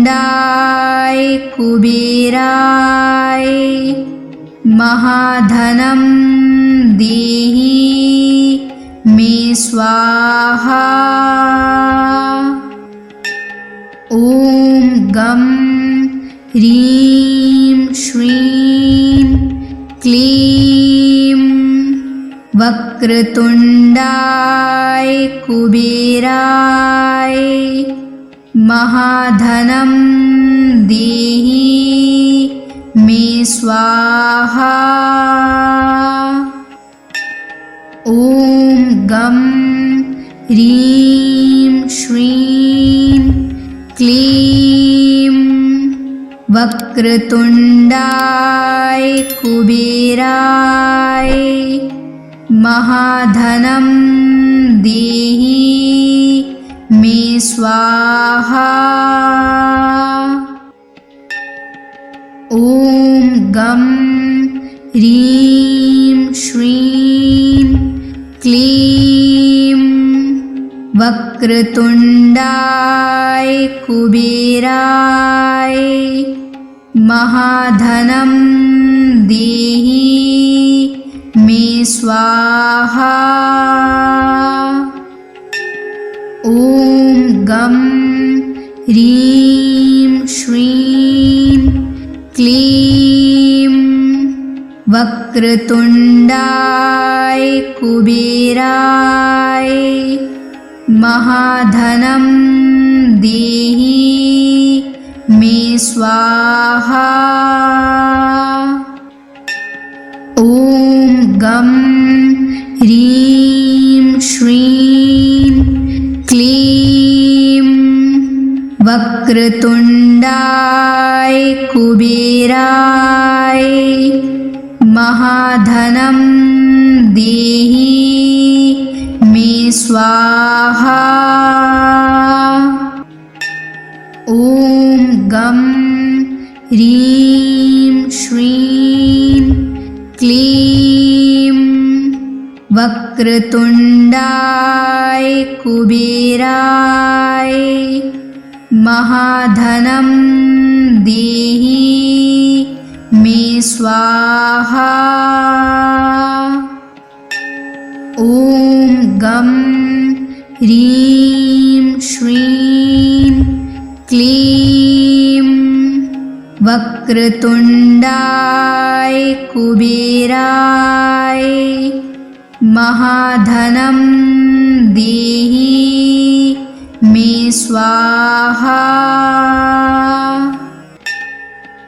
कुबेराय महाधनं देहि मे स्वाहा। ॐ गं ह्रीं श्रीं क्लीं वक्रतुण्डाय कुबेराय महाधनं देहि मे स्वाहा। ॐ गं ह्रीं श्रीं क्लीं वक्रतुण्डाय कुबेराय महाधनं देहि मे स्वाहा। ॐ गं ह्रीं श्रीं क्लीं वक्रतुण्डाय कुबेराय महाधनं देहि मे स्वाहा। ॐ गं ह्रीं श्रीं क्लीं वक्रतुण्डाय कुबेराय महाधनं देहि मे स्वाहा। ॐ गं ह्रीं श्रीं क्लीं वक्रतुण्डाय कुबेराय महाधनं देहि मे स्वाहा। ॐ गं ह्रीं श्रीं क्लीं वक्रतुण्डाय कुबेराय महाधनं देहि मे स्वाहा। ॐ गं ह्रीं श्रीं क्लीं वक्रतुण्डाय कुबेराय महाधनं देहि मे स्वाहा।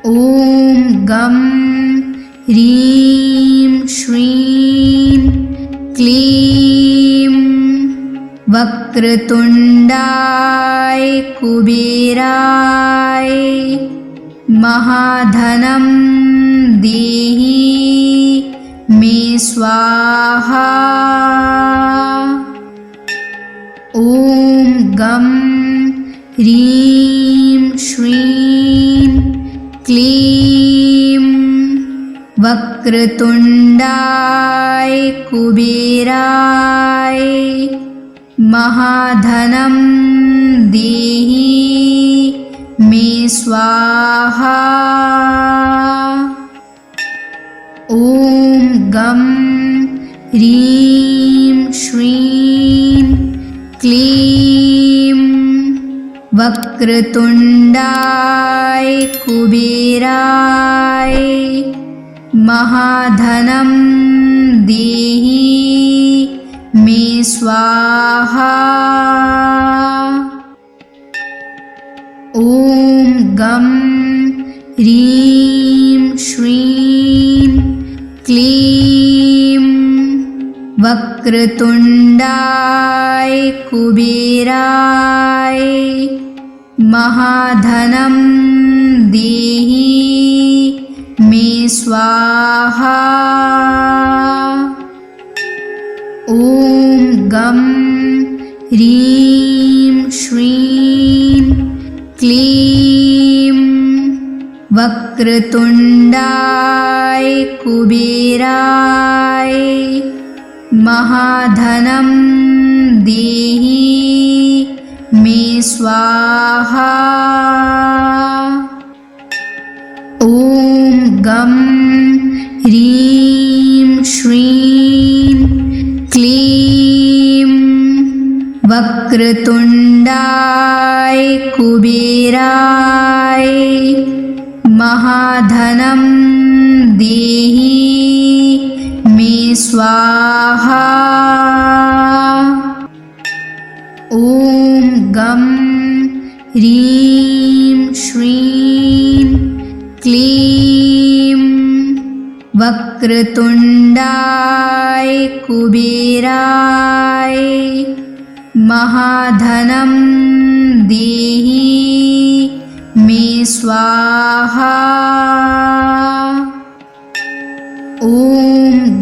ॐ गं ह्रीं श्रीं क्लीं वक्रतुण्डाय कुबेराय महाधनं देहि मे स्वाहा। ॐ गं ह्रीं श्रीं क्लीं वक्रतुण्डाय कुबेराय महाधनं देहि मे स्वाहा। ॐ गं ह्रीं श्रीं क्लीं वक्रतुण्डाय कुबेराय महाधनं देहि मे स्वाहा। ॐ गं ह्रीं श्रीं क्लीं वक्रतुण्डाय कुबेराय महाधनं देहि मे स्वाहा। ॐ गं ह्रीं श्रीं क्लीं वक्रतुण्डाय कुबेराय महाधनं देहि मे स्वाहा। ॐ गं ह्रीं श्रीं क्लीं वक्रतुण्डाय कुबेराय महाधनं देहि मे स्वाहा। ॐ गं ह्रीं श्रीं क्लीं वक्रतुण्डाय कुबेराय महाधनं देहि मे स्वाहा। ॐ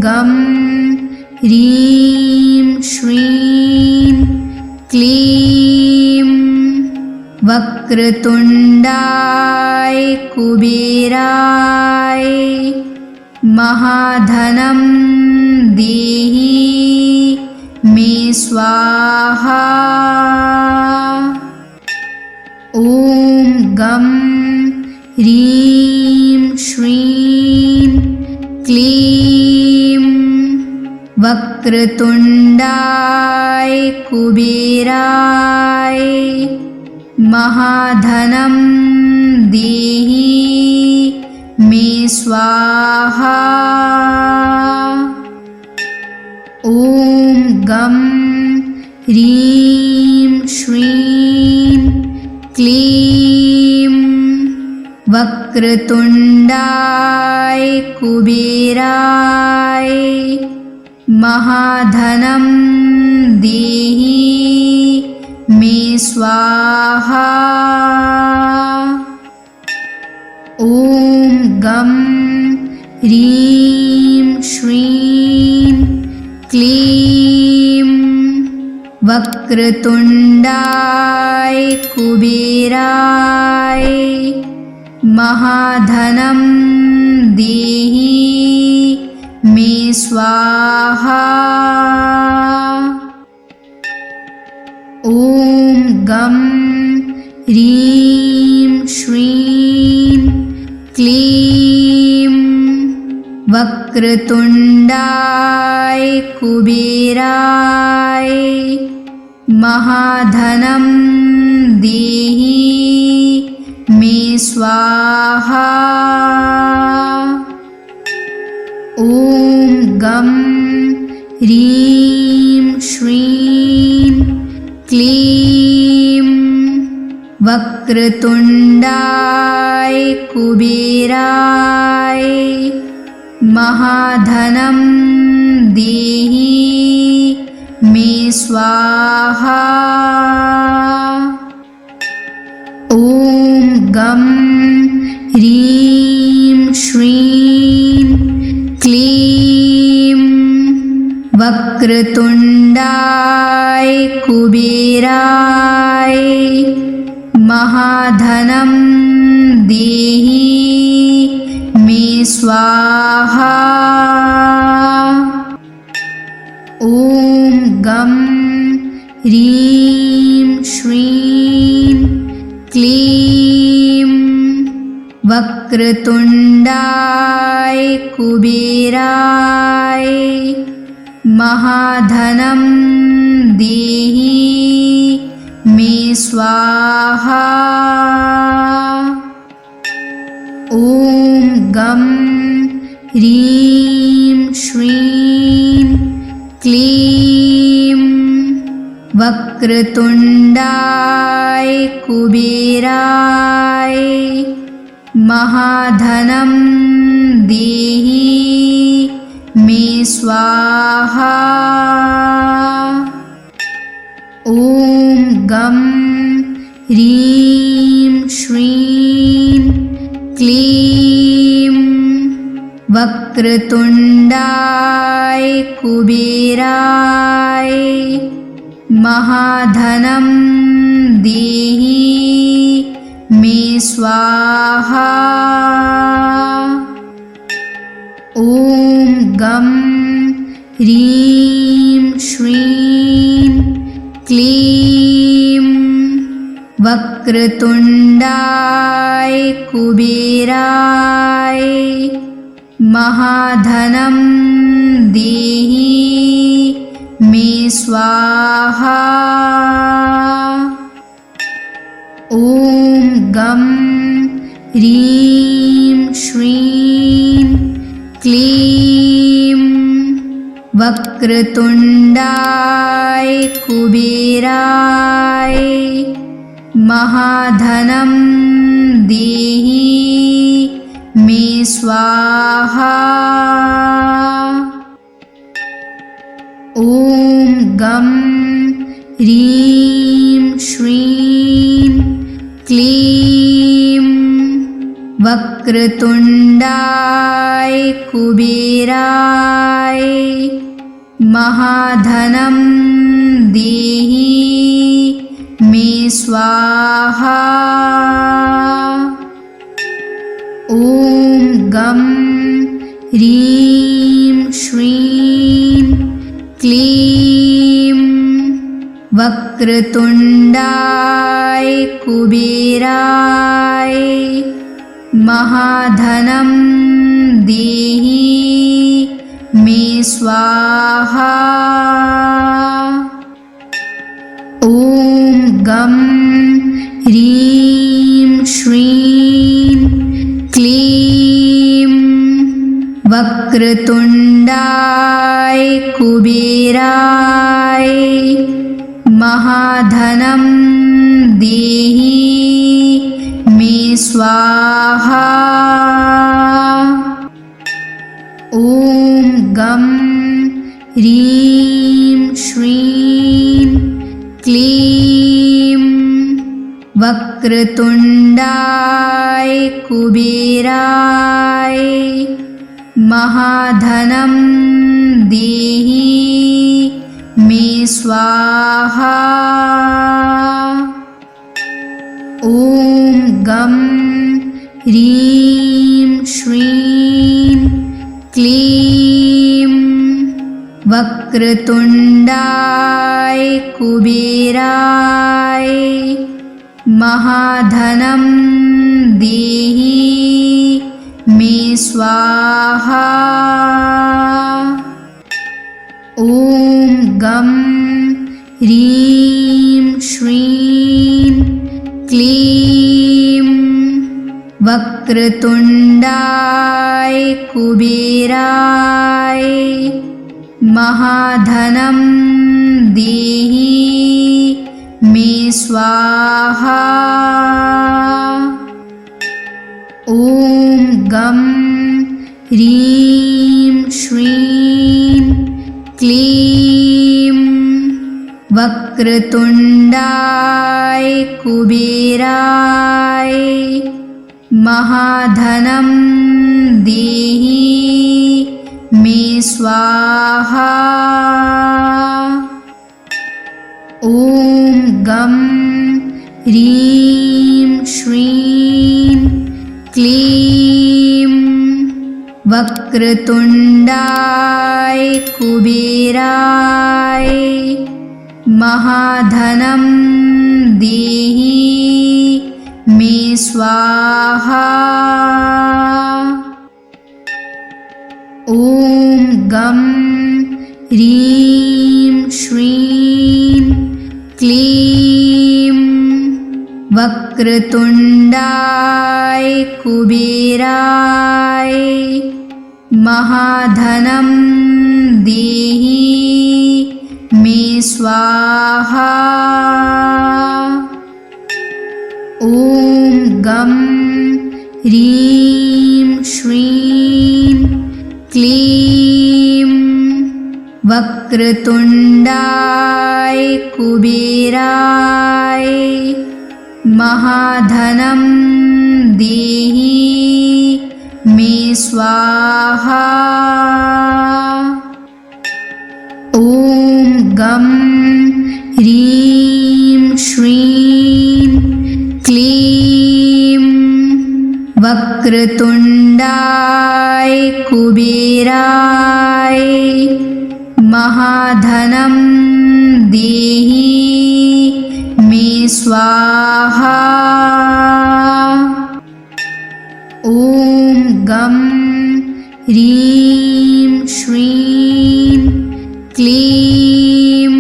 गं ह्रीं श्रीं क्लीं वक्रतुण्डाय कुबेराय महाधनं देहि मे स्वाहा। ॐ गं ह्रीं श्रीं क्लीं वक्रतुण्डाय कुबेराय महाधनं देहि मे स्वाहा। ॐ गं ह्रीं श्रीं क्लीं वक्रतुण्डाय कुबेराय महाधनं देहि मे स्वाहा। ॐ गं ह्रीं श्रीं क्लीं वक्रतुण्डाय कुबेराय महाधनं देहि मे स्वाहा। ॐ गं ह्रीं श्रीं क्लीं वक्रतुण्डाय कुबेराय महाधनं देहि मे स्वाहा। ॐ गं ह्रीं श्रीं क्लीं वक्रतुण्डाय कुबेराय महाधनं देहि मे स्वाहा। ॐ गं ह्रीं श्रीं क्लीं वक्रतुण्डाय कुबेराय महाधनं देहि मे स्वाहा। ॐ गं ह्रीं श्रीं क्लीं वक्रतुण्डाय कुबेराय महाधनं देहि मे स्वाहा। ॐ गं ह्रीं श्रीं क्लीं वक्रतुण्डाय कुबेराय महाधनं देहि मे स्वाहा। ॐ गं ह्रीं श्रीं क्लीं वक्रतुण्डाय कुबेराय महाधनं देहि मे स्वाहा। ॐ गं ह्रीं श्रीं क्लीं वक्रतुण्डाय कुबेराय महाधनं देहि मे स्वाहा। ॐ गं ह्रीं श्रीं क्लीं वक्रतुण्डाय कुबेराय महाधनं देहि मे स्वाहा। ॐ गं ह्रीं श्रीं क्लीं वक्रतुण्डाय कुबेराय महाधनं देहि मे स्वाहा। ॐ गं ह्रीं श्रीं क्लीं वक्रतुण्डाय कुबेराय महाधनं देहि मे स्वाहा। ॐ गं ह्रीं श्रीं क्लीं वक्रतुण्डाय कुबेराय महाधनं देहि मे स्वाहा। ॐ गं ह्रीं श्रीं क्लीं वक्रतुण्डाय कुबेराय महाधनं देहि मे स्वाहा। ॐ गं ह्रीं श्रीं क्लीं वक्रतुण्डाय कुबेराय महाधनं देहि मे स्वाहा। ॐ गं ह्रीं श्रीं क्लीं वक्रतुण्डाय कुबेराय महाधनं देहि मे स्वाहा। ॐ गं ह्रीं श्रीं क्लीं वक्रतुण्डाय कुबेराय महाधनं देहि मे स्वाहा। ॐ गं ह्रीं श्रीं क्लीं वक्रतुण्डाय कुबेराय महाधनं देहि मे स्वाहा। ॐ गं ह्रीं श्रीं क्लीं वक्रतुण्डाय कुबेराय महाधनं देहि मे स्वाहा। ॐ गं ह्रीं श्रीं क्लीं वक्रतुण्डाय कुबेराय महाधनं देहि मे स्वाहा। ॐ गं ह्रीं श्रीं क्लीं वक्रतुण्डाय कुबेराय महाधनं देहि मे स्वाहा। ॐ गं ह्रीं श्रीं क्लीं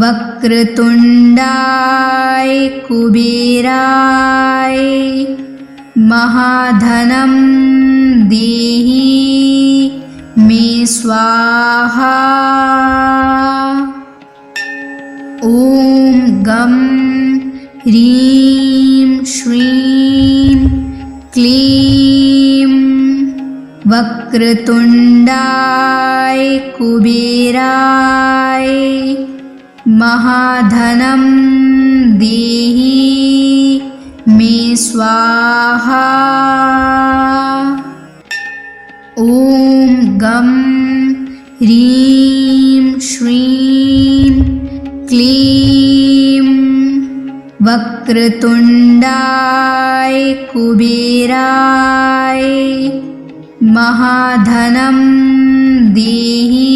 वक्रतुण्डाय कुबेराय महाधनं देहि मे स्वाहा। ॐ गं ह्रीं श्रीं क्लीं वक्रतुण्डाय कुबेराय महाधनं देहि मे स्वाहा। ॐ गं ह्रीं श्रीं क्लीं वक्रतुण्डाय कुबेराय महाधनं देहि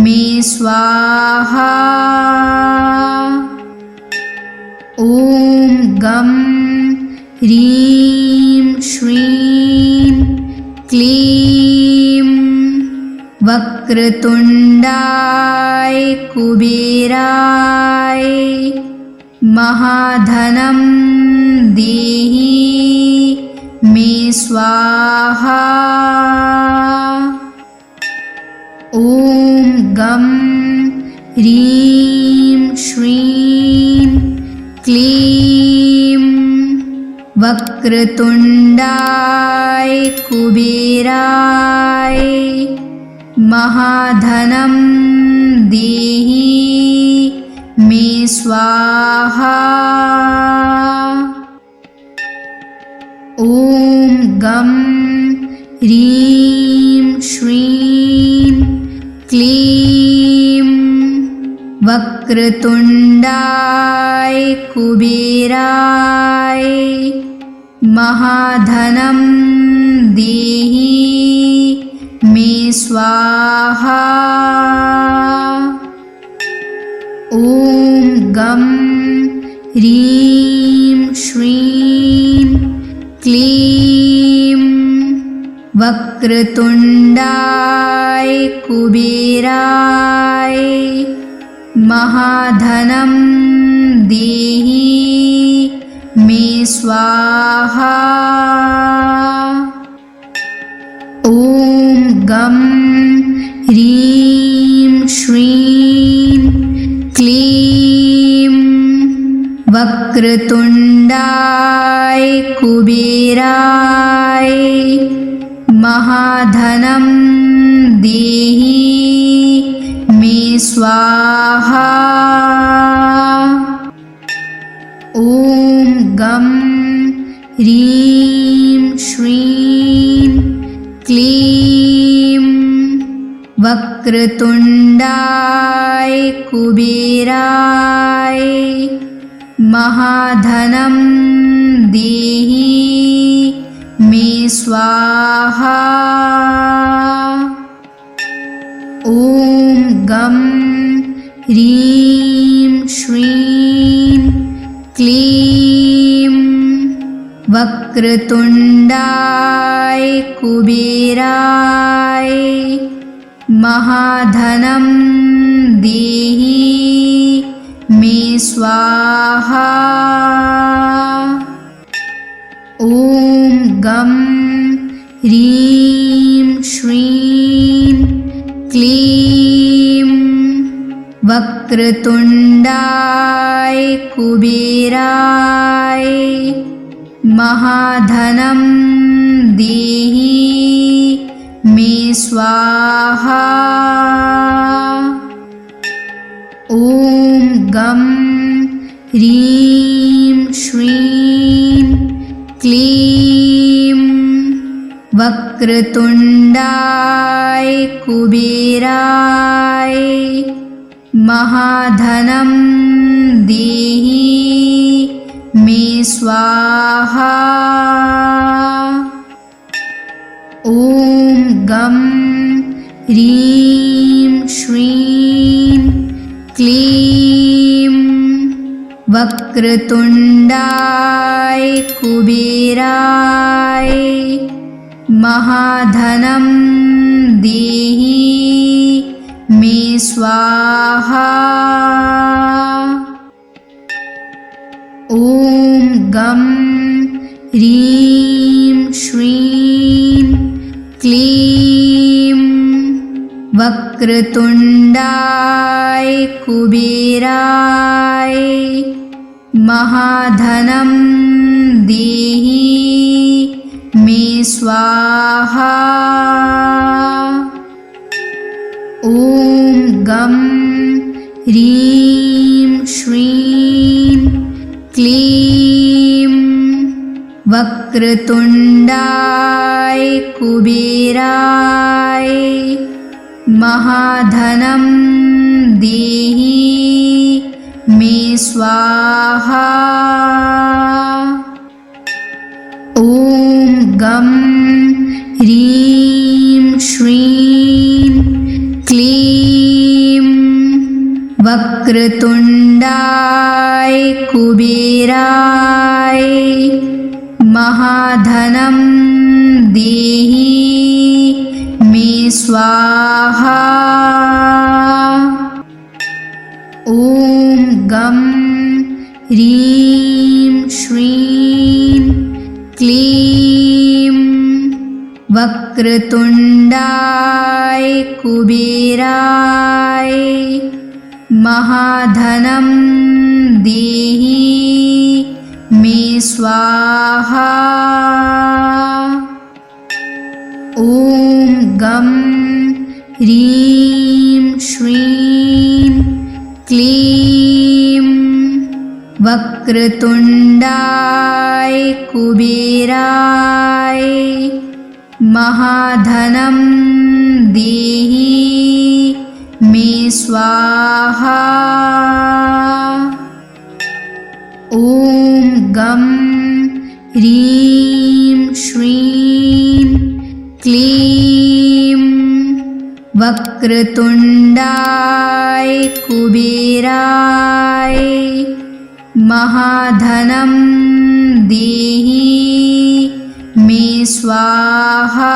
मे स्वाहा। ॐ गं ह्रीं श्रीं क्लीं वक्रतुण्डाय कुबेराय महाधनं देहि मे स्वाहा। ॐ गं ह्रीं श्रीं क्लीं वक्रतुण्डाय कुबेराय महाधनं देहि मे स्वाहा। ॐ गं ह्रीं श्रीं क्लीं वक्रतुण्डाय कुबेराय महाधनं देहि मे स्वाहा। ॐ गं ह्रीं श्रीं क्लीं वक्रतुण्डाय कुबेराय महाधनं देहि मे स्वाहा। ॐ गं ह्रीं श्रीं क्लीं वक्रतुण्डाय कुबेराय महाधनं देहि मे स्वाहा। ॐ गं ह्रीं श्रीं क्लीं वक्रतुण्डाय कुबेराय महाधनं देहि मे स्वाहा। ॐ गं ह्रीं श्रीं क्लीं वक्रतुण्डाय कुबेराय महाधनं देहि मे स्वाहा। ॐ गं ह्रीं श्रीं क्लीं वक्रतुण्डाय कुबेराय महाधनं देहि मे स्वाहा। ॐ गं ह्रीं श्रीं क्लीं वक्रतुण्डाय कुबेराय महाधनं देहि मे स्वाहा। ॐ गं ह्रीं श्रीं क्लीं वक्रतुण्डाय कुबेराय महाधनं देहि मे स्वाहा। ॐ गं ह्रीं श्रीं क्लीं वक्रतुण्डाय कुबेराय महाधनं देहि मे स्वाहा। ॐ गं ह्रीं श्रीं क्लीं वक्रतुण्डाय कुबेराय महाधनं देहि मे स्वाहा। ॐ गं ह्रीं श्रीं क्लीं वक्रतुण्डाय कुबेराय महाधनं देहि मे स्वाहा। ॐ गं ह्रीं श्रीं क्लीं वक्रतुण्डाय कुबेराय महाधनं देहि मे स्वाहा। ॐ गं ह्रीं श्रीं क्लीं वक्रतुण्डाय कुबेराय महाधनं देहि मे स्वाहा। ॐ गं ह्रीं श्रीं क्लीं वक्रतुण्डाय कुबेराय महाधनं देहि मे स्वाहा।